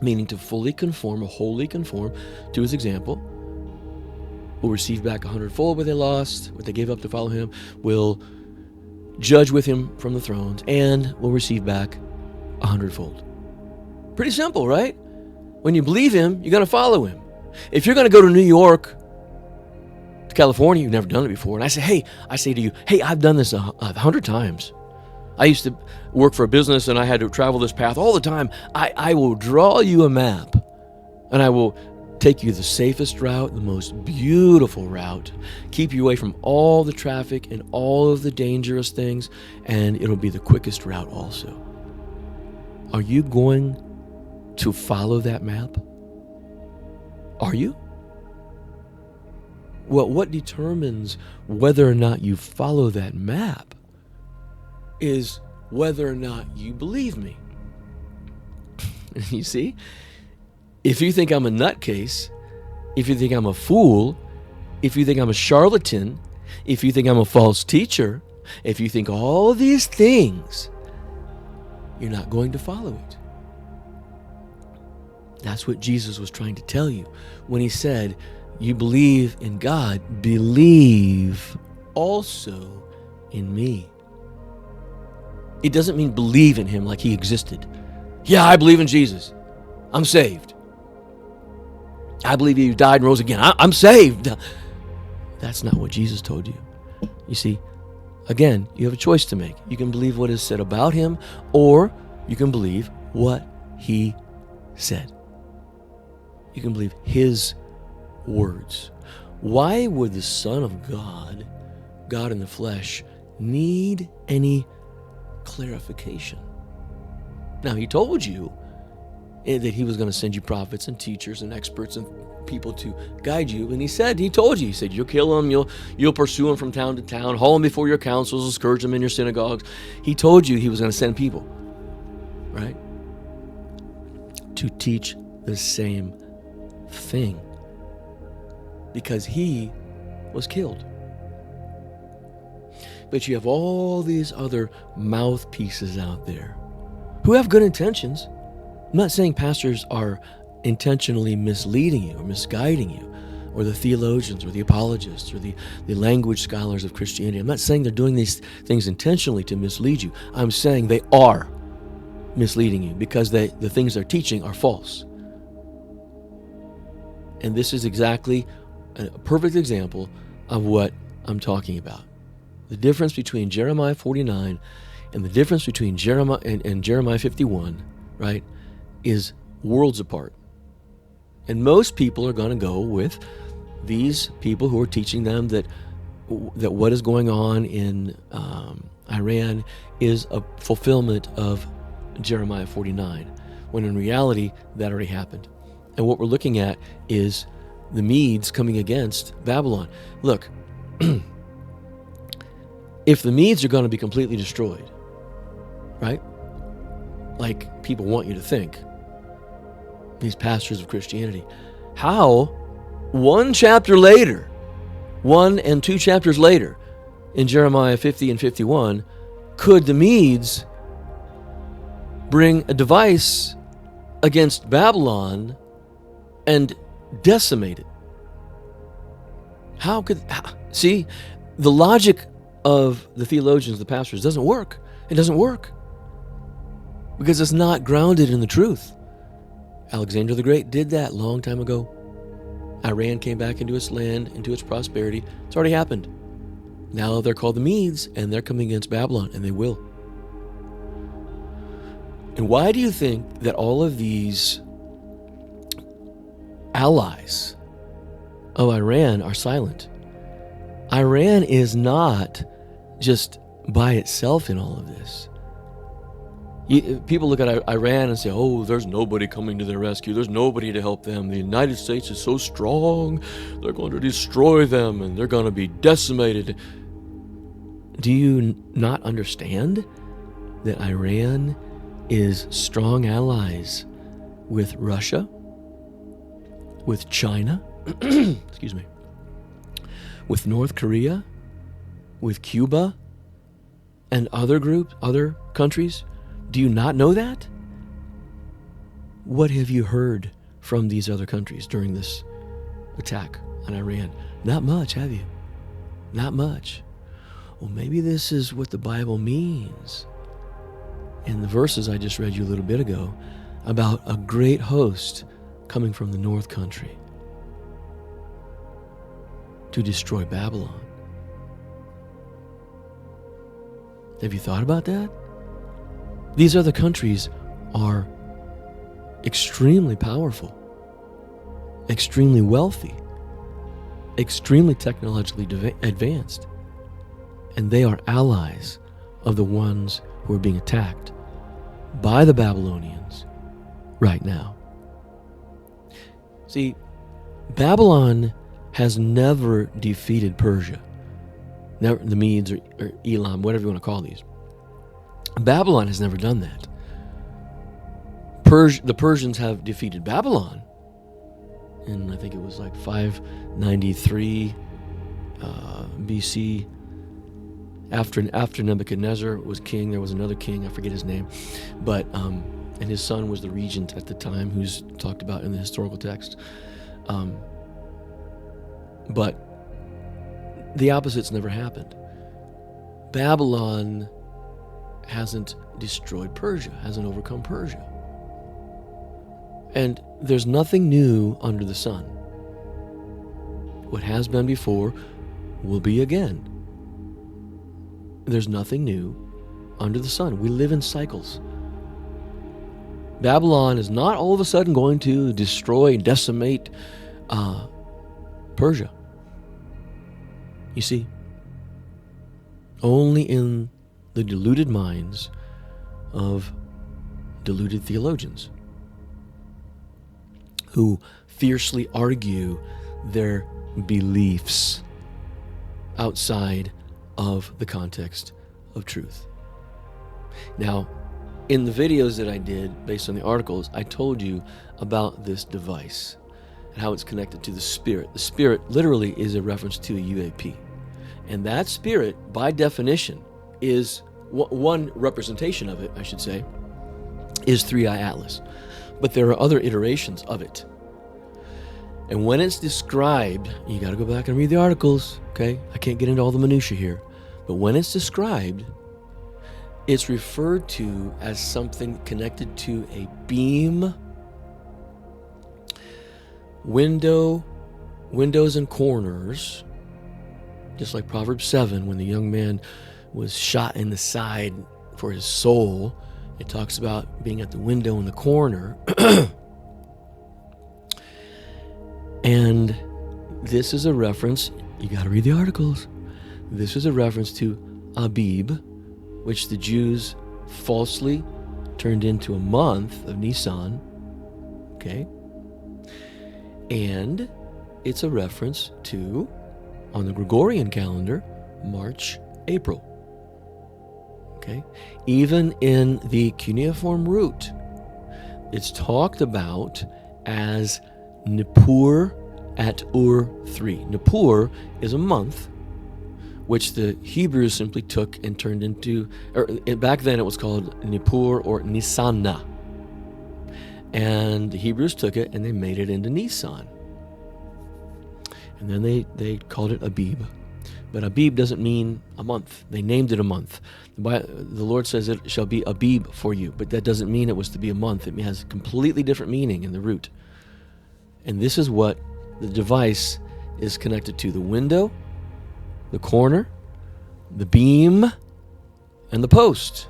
[SPEAKER 1] meaning to fully conform or wholly conform to his example, will receive back 100-fold what they lost, what they gave up to follow him, will judge with him from the thrones, and will receive back 100-fold. Pretty simple, right? When you believe him, you're going to follow him. If you're going to go to New York, to California, you've never done it before, and I say to you, hey, I've done this 100 times. I used to work for a business, and I had to travel this path all the time. I will draw you a map, and I will take you the safest route, the most beautiful route, keep you away from all the traffic and all of the dangerous things, and it'll be the quickest route also. Are you going to follow that map? Are you? Well, what determines whether or not you follow that map is whether or not you believe me. You see? If you think I'm a nutcase, if you think I'm a fool, if you think I'm a charlatan, if you think I'm a false teacher, if you think all these things, you're not going to follow it. That's what Jesus was trying to tell you when he said, you believe in God, believe also in me. It doesn't mean believe in him like he existed. Yeah, I believe in Jesus. I'm saved. I believe he died and rose again. I'm saved. That's not what Jesus told you. You see, again, you have a choice to make. You can believe what is said about him, or you can believe what he said. You can believe his words. Why would the Son of God, God in the flesh, need any clarification? Now, he told you that he was going to send you prophets and teachers and experts and people to guide you. And he told you, he said, you'll kill them, you'll pursue them from town to town, haul them before your councils, and scourge them in your synagogues. He told you he was going to send people, right, to teach the same thing, because he was killed. But you have all these other mouthpieces out there who have good intentions. I'm not saying pastors are intentionally misleading you or misguiding you, or the theologians or the apologists or the language scholars of Christianity. I'm not saying they're doing these things intentionally to mislead you. I'm saying they are misleading you because the things they're teaching are false. And this is exactly a perfect example of what I'm talking about. The difference between Jeremiah 49 and the difference between Jeremiah and Jeremiah 51, right, is worlds apart. And most people are going to go with these people who are teaching them that what is going on in Iran is a fulfillment of Jeremiah 49, when in reality that already happened. And what we're looking at is the Medes coming against Babylon. Look, if the Medes are going to be completely destroyed, right, like people want you to think, these pastors of Christianity, how 1 chapter later, 1 and 2 chapters later, in Jeremiah 50 and 51, could the Medes bring a device against Babylon and decimate it? See, the logic of the theologians, the pastors, doesn't work. It doesn't work because it's not grounded in the truth. Alexander the Great did that a long time ago. Iran came back into its land, into its prosperity. It's already happened. Now they're called the Medes, and they're coming against Babylon, and they will. And why do you think that all of these allies of Iran are silent? Iran is not just by itself in all of this. People look at Iran and say, oh, there's nobody coming to their rescue. There's nobody to help them. The United States is so strong. They're going to destroy them and they're going to be decimated. Do you not understand that Iran is strong allies with Russia, with China, excuse me, with North Korea, with Cuba, and other groups, other countries? Do you not know that? What have you heard from these other countries during this attack on Iran? Not much, have you? Not much. Well, maybe this is what the Bible means in the verses I just read you a little bit ago about a great host coming from the north country to destroy Babylon. Have you thought about that? These other countries are extremely powerful, extremely wealthy, extremely technologically advanced, and they are allies of the ones who are being attacked by the Babylonians right now. See, Babylon has never defeated Persia, never, the Medes or Elam, whatever you want to call these. Babylon has never done that. The Persians have defeated Babylon in, I think it was like 593 BC. After Nebuchadnezzar was king, there was another king, I forget his name, but and his son was the regent at the time, who's talked about in the historical text. But the opposite's never happened. Babylon hasn't destroyed Persia, hasn't overcome Persia. And there's nothing new under the sun. What has been before will be again. There's nothing new under the sun. We live in cycles. Babylon is not all of a sudden going to destroy and decimate Persia. You see, only in the deluded minds of deluded theologians who fiercely argue their beliefs outside of the context of truth. Now, in the videos that I did based on the articles, I told you about this device and how it's connected to the Spirit. The Spirit literally is a reference to a UAP. And that spirit, by definition, is one representation of it, I should say, is 3-Eye Atlas. But there are other iterations of it. And when it's described, you got to go back and read the articles, okay? I can't get into all the minutiae here. But when it's described, it's referred to as something connected to a beam, windows and corners, just like Proverbs 7, when the young man was shot in the side for his soul. It talks about being at the window in the corner. And this is a reference, you got to read the articles. This is a reference to Abib, which the Jews falsely turned into a month of Nisan. Okay? And it's a reference to, on the Gregorian calendar, March, April. Okay? Even in the cuneiform root, it's talked about as Nippur at Ur 3. Nippur is a month, which the Hebrews simply took and turned into, or back then it was called Nippur or Nisanna. And the Hebrews took it and they made it into Nisan. And then they called it Abib. But Abib doesn't mean a month. They named it a month. The Lord says it shall be Abib for you, but that doesn't mean it was to be a month. It has a completely different meaning in the root. And this is what the device is connected to: the window, the corner, the beam, and the post.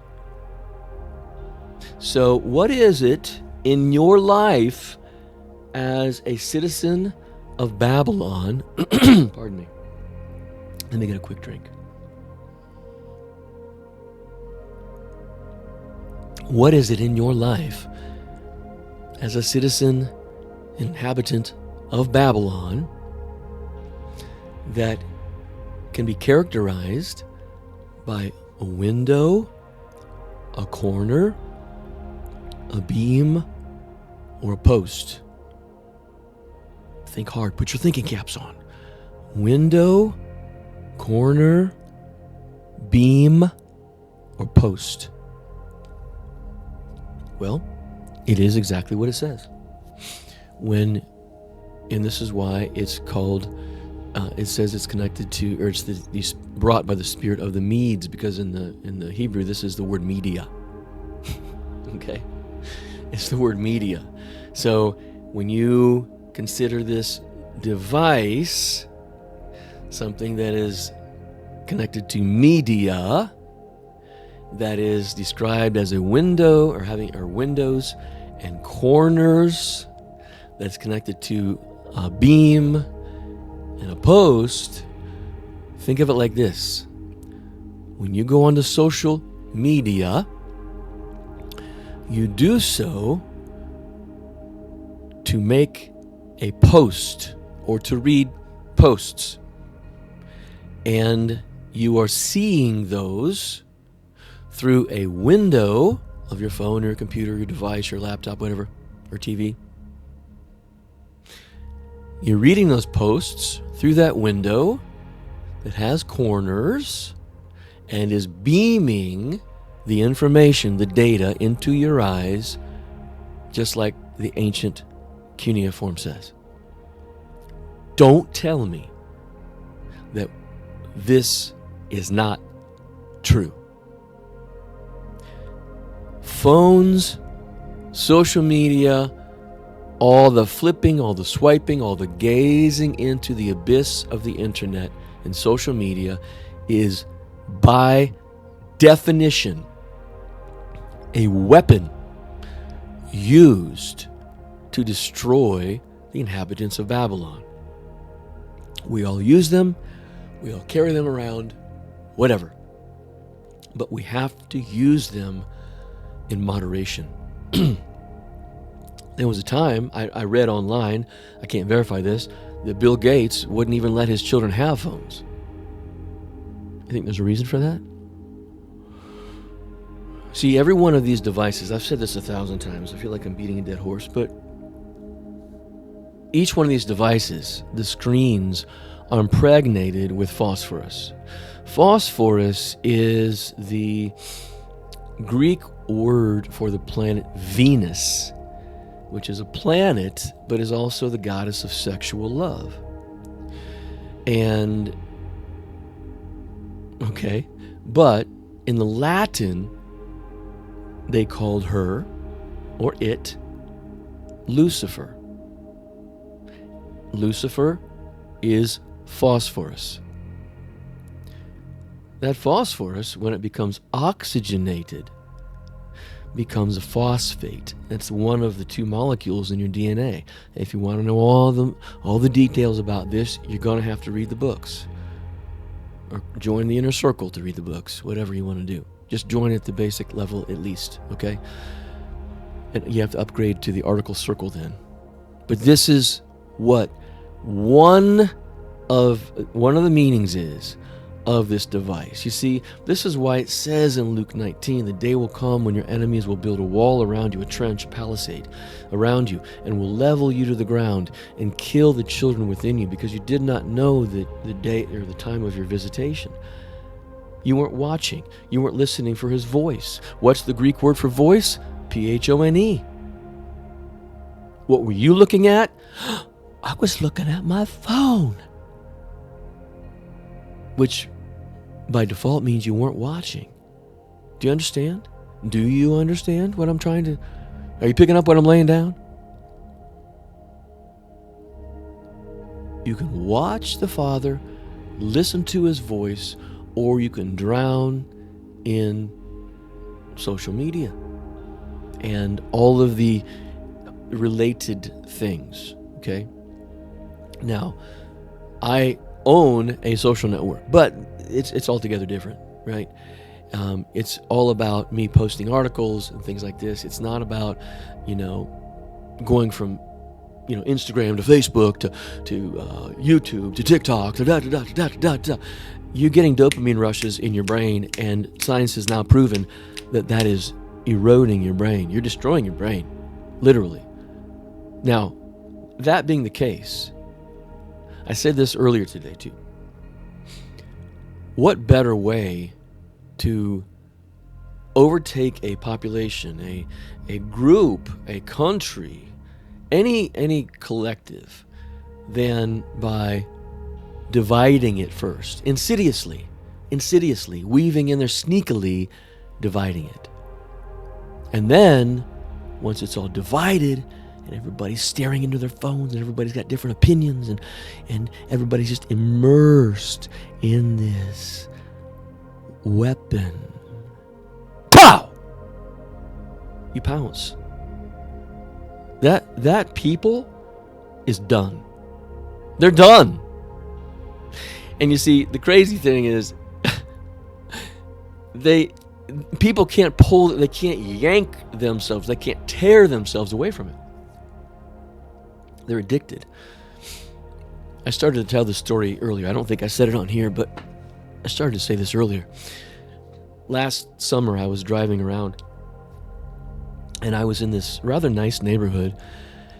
[SPEAKER 1] So what is it in your life as a citizen of Babylon? Pardon me. Let me get a quick drink. What is it in your life as a citizen, inhabitant of Babylon that can be characterized by a window, a corner, a beam, or a post? Think hard. Put your thinking caps on. Window, corner, beam, or post. Well, it is exactly what it says. And this is why it's called, it says it's connected to, or it's brought by the spirit of the Medes, because in the Hebrew, this is the word media. Okay? It's the word media. So when you consider this device something that is connected to media, that is described as a window or windows and corners, that's connected to a beam and a post, think of it like this. When you go onto social media, you do so to make a post or to read posts. And you are seeing those through a window of your phone or your computer, your device, your laptop, whatever, or TV. You're reading those posts through that window that has corners and is beaming the information, the data, into your eyes, just like the ancient cuneiform says. Don't tell me that this is not true. Phones, social media, all the flipping, all the swiping, all the gazing into the abyss of the internet and social media is by definition a weapon used to destroy the inhabitants of Babylon. We all use them, we all carry them around, whatever. But we have to use them in moderation. There was a time I read online, I can't verify this, that Bill Gates wouldn't even let his children have phones. You think there's a reason for that? See, every one of these devices, I've said this 1,000 times, I feel like I'm beating a dead horse, but each one of these devices, the screens are impregnated with phosphorus. Phosphorus is the Greek word for the planet Venus, which is a planet, but is also the goddess of sexual love. And, okay, but in the Latin, they called her, or it, Lucifer. Lucifer is phosphorus. That phosphorus, when it becomes oxygenated, becomes a phosphate. That's one of the two molecules in your DNA. If you want to know all the details about this, you're going to have to read the books. Or join the inner circle to read the books, whatever you want to do. Just join at the basic level at least, okay? And you have to upgrade to the article circle then. But this is what one of the meanings is of this device. You see, this is why it says in Luke 19, the day will come when your enemies will build a wall around you, a trench, palisade around you, and will level you to the ground and kill the children within you, because you did not know the day or the time of your visitation. You weren't watching. You weren't listening for his voice. What's the Greek word for voice? P-H-O-N-E. What were you looking at? I was looking at my phone. Which by default means you weren't watching. Do you understand? Do you understand what I'm trying to... Are you picking up what I'm laying down? You can watch the Father, listen to his voice, or you can drown in social media and all of the related things, okay? Now, I own a social network, but it's altogether different, right? It's all about me posting articles and things like this. It's not about, going from, Instagram to Facebook to YouTube to TikTok to da. You're getting dopamine rushes in your brain, and science has now proven that is eroding your brain. You're destroying your brain, literally. Now, that being the case, I said this earlier today too. What better way to overtake a population, a group, a country, any collective, than by dividing it first, insidiously, weaving in there, sneakily dividing it. And then, once it's all divided, and everybody's staring into their phones, and everybody's got different opinions, and everybody's just immersed in this weapon. Pow! You pounce. That people is done. They're done. And you see, the crazy thing is, people can't they can't yank themselves, they can't tear themselves away from it. They're addicted. I started to tell this story earlier. I don't think I said it on here, but I started to say this earlier. Last summer, I was driving around, and I was in this rather nice neighborhood,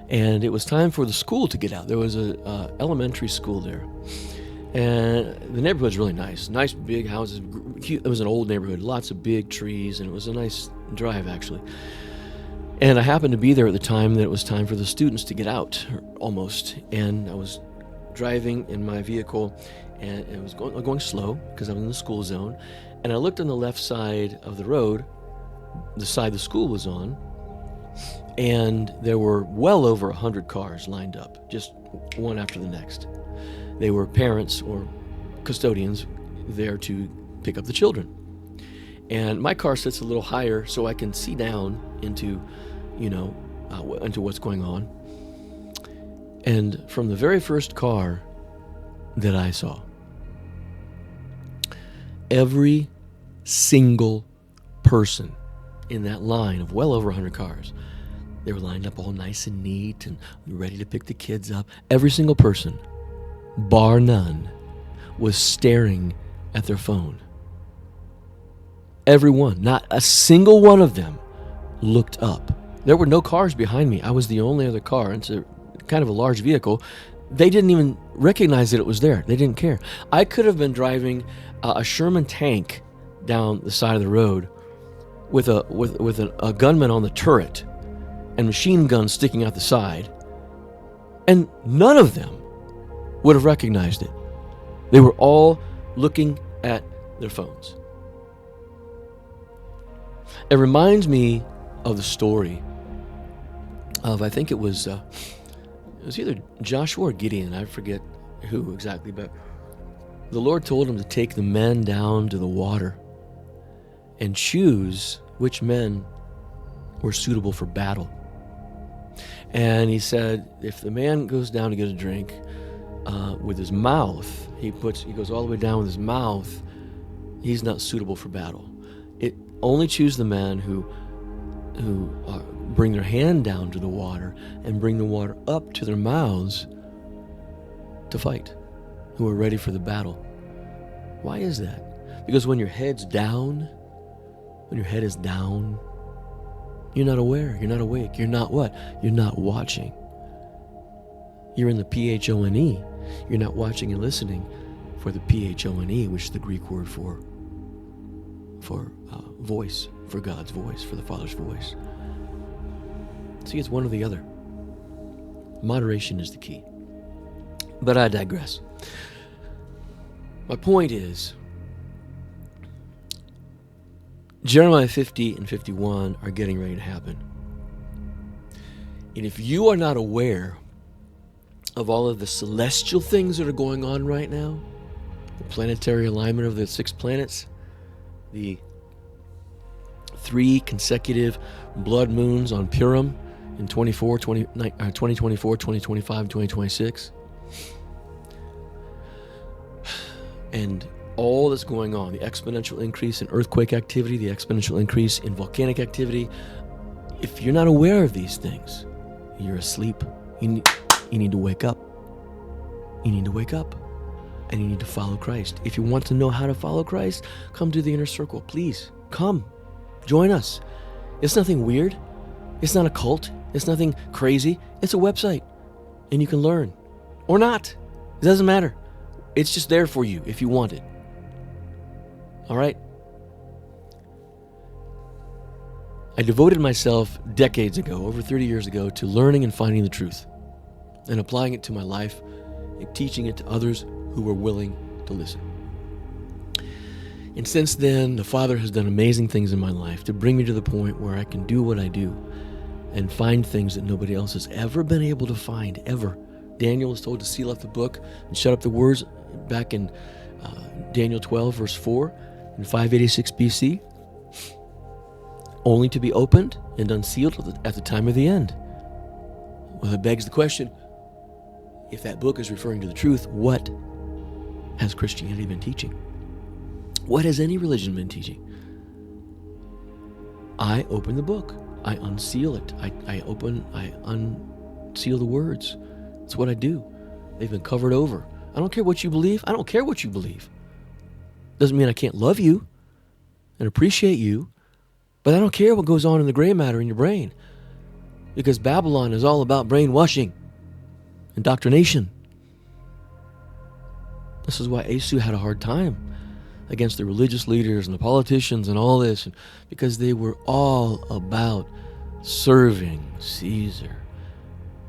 [SPEAKER 1] and it was time for the school to get out. There was a elementary school there, and the neighborhood's really nice. Nice big houses. It was an old neighborhood, lots of big trees, and it was a nice drive, actually. And I happened to be there at the time that it was time for the students to get out, almost. And I was driving in my vehicle, and it was going slow because I was in the school zone. And I looked on the left side of the road, the side the school was on, and there were well over 100 cars lined up, just one after the next. They were parents or custodians there to pick up the children. And my car sits a little higher so I can see down into what's going on. And from the very first car that I saw, every single person in that line of well over 100 cars, they were lined up all nice and neat and ready to pick the kids up. Every single person, bar none, was staring at their phone. Everyone, not a single one of them looked up. There were no cars behind me. I was the only other car. It's a kind of a large vehicle. They didn't even recognize that it was there. They didn't care. I could have been driving a Sherman tank down the side of the road with a gunman on the turret and machine guns sticking out the side, and none of them would have recognized it. They were all looking at their phones. It reminds me of the story of, I think it was either Joshua or Gideon, I forget who exactly, but the Lord told him to take the men down to the water and choose which men were suitable for battle. And he said, if the man goes down to get a drink with his mouth, he goes all the way down with his mouth, he's not suitable for battle. Only choose the men who bring their hand down to the water and bring the water up to their mouths to fight, who are ready for the battle. Why is that? Because when your head's down, when your head is down, you're not aware, you're not awake, you're not what? You're not watching. You're in the PHONE. You're not watching and listening for the PHONE, which is the Greek word for voice, for God's voice, for the Father's voice. See, it's one or the other. Moderation is the key. But I digress. My point is, Jeremiah 50 and 51 are getting ready to happen. And if you are not aware of all of the celestial things that are going on right now, the planetary alignment of the 6 planets, the 3 consecutive blood moons on Purim in 2024, 2025, and 2026, and all that's going on, the exponential increase in earthquake activity, the exponential increase in volcanic activity. If you're not aware of these things, you're asleep. You need to wake up. You need to wake up. And you need to follow Christ. If you want to know how to follow Christ, come to the inner circle. Please, come. Join us. It's nothing weird. It's not a cult. It's nothing crazy. It's a website. And you can learn. Or not. It doesn't matter. It's just there for you if you want it. All right? I devoted myself decades ago, over 30 years ago, to learning and finding the truth and applying it to my life and teaching it to others who were willing to listen. And since then, the Father has done amazing things in my life to bring me to the point where I can do what I do and find things that nobody else has ever been able to find, ever. Daniel was told to seal up the book and shut up the words back in Daniel 12, verse 4, in 586 BC, only to be opened and unsealed at the time of the end. Well, it begs the question, if that book is referring to the truth, what has Christianity been teaching? What has any religion been teaching? I open the book. I unseal it. I unseal the words. That's what I do. They've been covered over. I don't care what you believe. I don't care what you believe. Doesn't mean I can't love you and appreciate you, but I don't care what goes on in the gray matter in your brain, because Babylon is all about brainwashing, indoctrination. This is why Asu had a hard time against the religious leaders and the politicians and all this, because they were all about serving Caesar.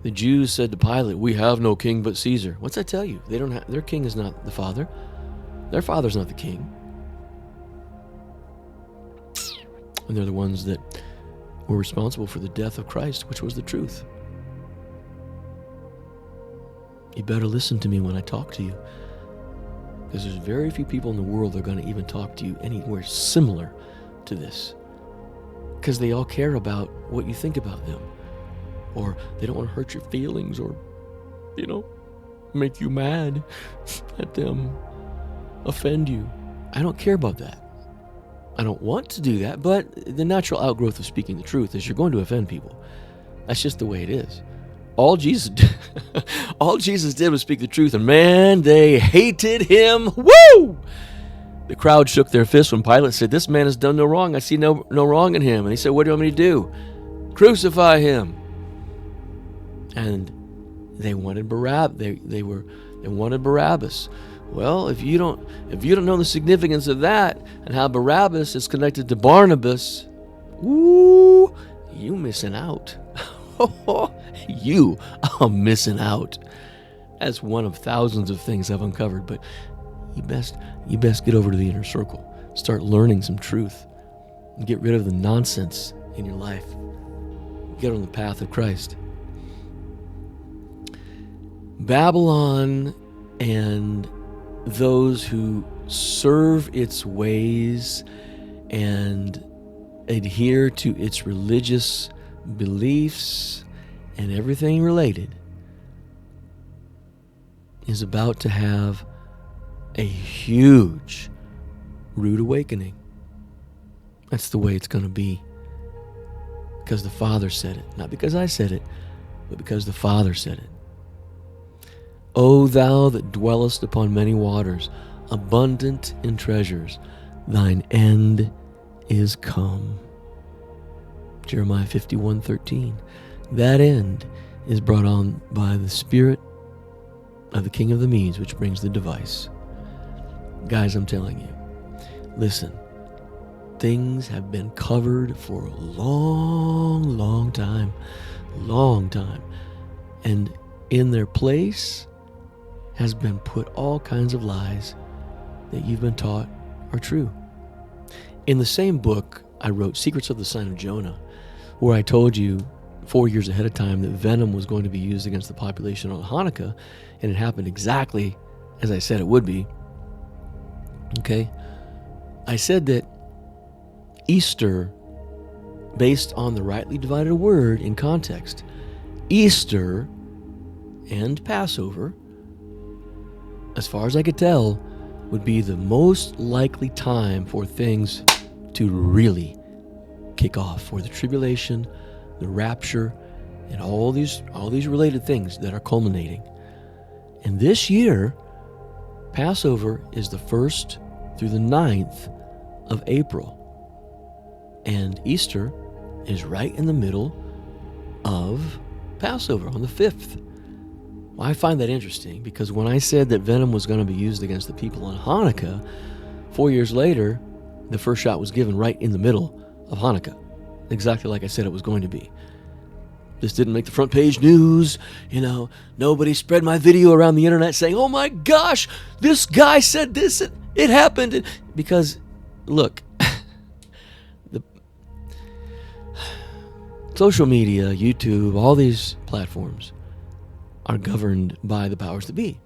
[SPEAKER 1] The Jews said to Pilate, "We have no king but Caesar." What's that tell you? They don't have, their king is not the Father. Their father's not the king. And they're the ones that were responsible for the death of Christ, which was the truth. You better listen to me when I talk to you, because there's very few people in the world that are going to even talk to you anywhere similar to this, because they all care about what you think about them, or they don't want to hurt your feelings, or, make you mad at them, offend you. I don't care about that. I don't want to do that, but the natural outgrowth of speaking the truth is you're going to offend people. That's just the way it is. All Jesus did was speak the truth, and man, they hated him. Woo! The crowd shook their fists when Pilate said, "This man has done no wrong. I see no wrong in him." And he said, "What do you want me to do? Crucify him." And They wanted They wanted Barabbas. Well, if you don't know the significance of that and how Barabbas is connected to Barnabas, woo, you missing out. You are missing out. That's one of thousands of things I've uncovered, but you best get over to the inner circle. Start learning some truth. And get rid of the nonsense in your life. Get on the path of Christ. Babylon and those who serve its ways and adhere to its religious beliefs and everything related is about to have a huge rude awakening. That's the way it's going to be. Because the Father said it. Not because I said it, but because the Father said it. O thou that dwellest upon many waters, abundant in treasures, thine end is come. Jeremiah 51:13. That end is brought on by the Spirit of the King of the Medes, which brings the device. Guys, I'm telling you, listen, things have been covered for a long time. And in their place has been put all kinds of lies that you've been taught are true. In the same book, I wrote Secrets of the Sign of Jonah, where I told you 4 years ahead of time that venom was going to be used against the population on Hanukkah, and it happened exactly as I said it would be. Okay? I said that Easter, based on the rightly divided word in context, Easter and Passover, as far as I could tell, would be the most likely time for things to really kick off, for the tribulation, the rapture, and all these related things that are culminating. And this year, Passover is the 1st through the 9th of April. And Easter is right in the middle of Passover on the 5th. Well, I find that interesting because when I said that venom was going to be used against the people on Hanukkah, 4 years later, the first shot was given right in the middle of Hanukkah, exactly like I said it was going to be. This didn't make the front page news. Nobody spread my video around the internet saying, oh my gosh, this guy said this, it happened. Because, look, the social media, YouTube, all these platforms are governed by the powers that be.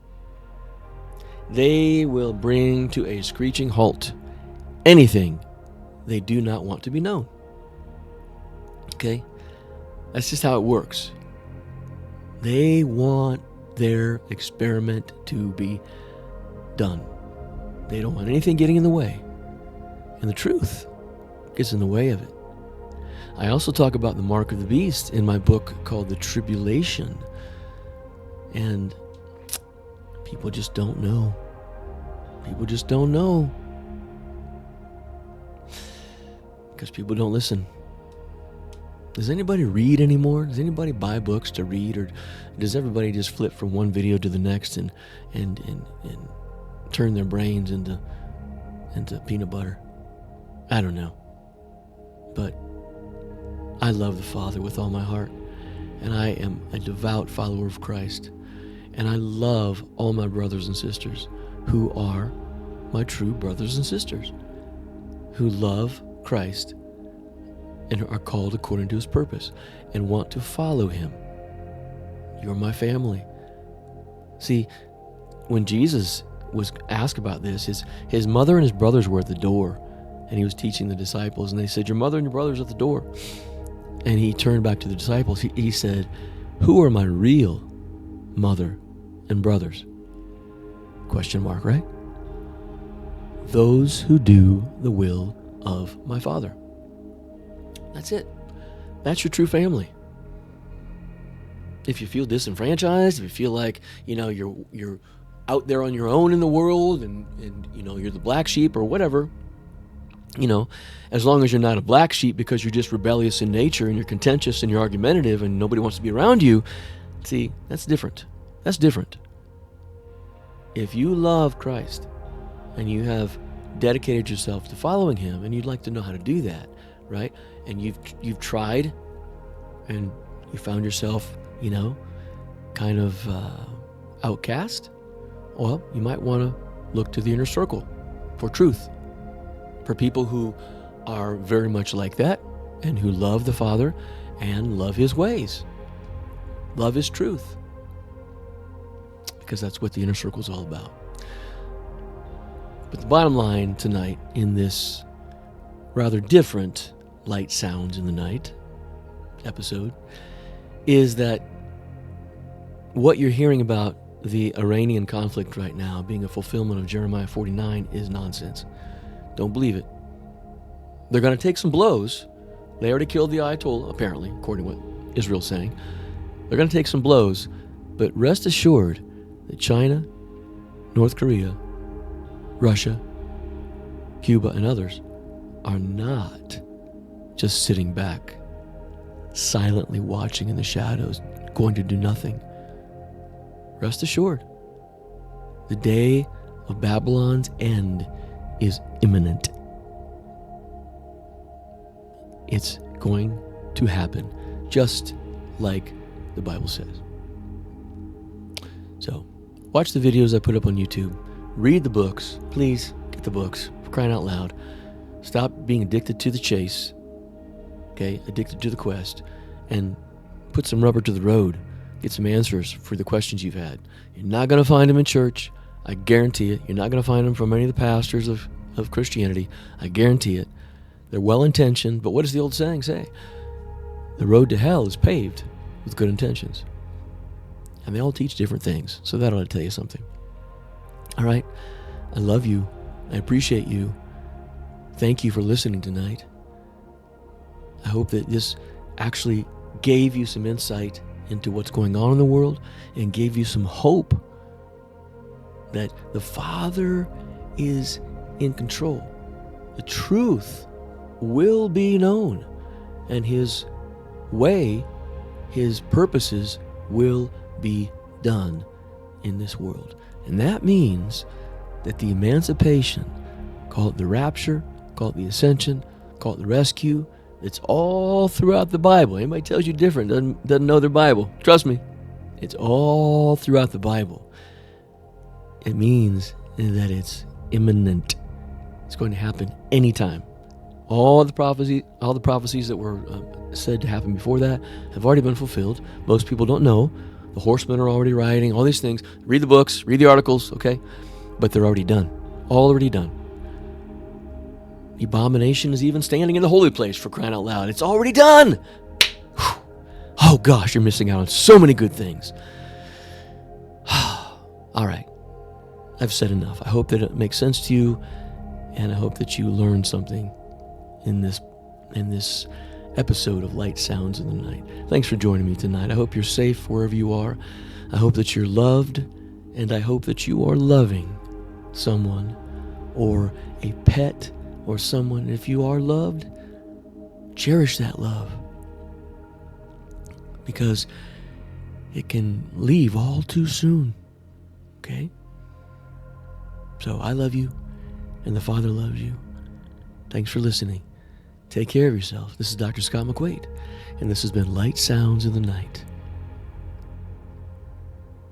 [SPEAKER 1] They will bring to a screeching halt anything they do not want to be known. Okay? That's just how it works. They want their experiment to be done. They don't want anything getting in the way. And the truth gets in the way of it. I also talk about the mark of the beast in my book called The Tribulation. And people just don't know. People just don't know. Because people don't listen. Does anybody read anymore? Does anybody buy books to read? Or does everybody just flip from one video to the next and turn their brains into peanut butter? I don't know. But I love the Father with all my heart. And I am a devout follower of Christ. And I love all my brothers and sisters who are my true brothers and sisters, who love Christ and are called according to his purpose and want to follow him. You're my family. See, when Jesus was asked about this, his mother and his brothers were at the door, and he was teaching the disciples, and they said, your mother and your brothers are at the door. And he turned back to the disciples. He said, who are my real mother and brothers? Question mark, right? Those who do the will of my Father. That's it. That's your true family. If you feel disenfranchised, if you feel like, you're out there on your own in the world and you're the black sheep or whatever, as long as you're not a black sheep because you're just rebellious in nature and you're contentious and you're argumentative and nobody wants to be around you, See, that's different. That's different. If you love Christ and you have dedicated yourself to following him and you'd like to know how to do that, right? And you've tried and you found yourself, kind of outcast, well, you might want to look to the inner circle for truth, for people who are very much like that and who love the Father and love his ways, love his truth, because that's what the inner circle is all about. But the bottom line tonight in this rather different Light Sounds in the Night episode is that what you're hearing about the Iranian conflict right now being a fulfillment of Jeremiah 49 is nonsense. Don't believe it. They're going to take some blows. They already killed the Ayatollah, apparently, according to what Israel's saying. They're going to take some blows, but rest assured that China, North Korea, Russia, Cuba, and others are not just sitting back, silently watching in the shadows, going to do nothing. Rest assured, the day of Babylon's end is imminent. It's going to happen, just like the Bible says. So, watch the videos I put up on YouTube. Read the books. Please, get the books, for crying out loud. Stop being addicted to the chase, okay? Addicted to the quest, and put some rubber to the road. Get some answers for the questions you've had. You're not going to find them in church. I guarantee it. You're not going to find them from any of the pastors of Christianity. I guarantee it. They're well-intentioned, but what does the old saying say? The road to hell is paved with good intentions. And they all teach different things, so that ought to tell you something. All right? I love you. I appreciate you. Thank you for listening tonight. I hope that this actually gave you some insight into what's going on in the world and gave you some hope that the Father is in control. The truth will be known, and his way, his purposes will be done in this world. And that means that the emancipation, call it the rapture, call it the ascension, call it the rescue, it's all throughout the Bible. Anybody tells you different doesn't know their Bible. Trust me. It's all throughout the Bible. It means that it's imminent. It's going to happen anytime. All the prophecies that were said to happen before that have already been fulfilled. Most people don't know. The horsemen are already riding, all these things. Read the books, read the articles, okay? But they're already done. Already done. The abomination is even standing in the holy place, for crying out loud. It's already done! Whew. Oh gosh, you're missing out on so many good things. All right. I've said enough. I hope that it makes sense to you, and I hope that you learned something in this episode of Light Sounds in the Night. Thanks for joining me tonight. I hope you're safe wherever you are. I hope that you're loved, and I hope that you are loving someone or a pet or someone. If you are loved, cherish that love, because it can leave all too soon. Okay? So I love you, and the Father loves you. Thanks for listening. Take care of yourself. This is Dr. Scott McQuate, and this has been Light Sounds in the Night.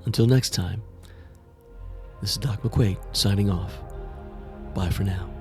[SPEAKER 1] Until next time, this is Doc McQuate signing off. Bye for now.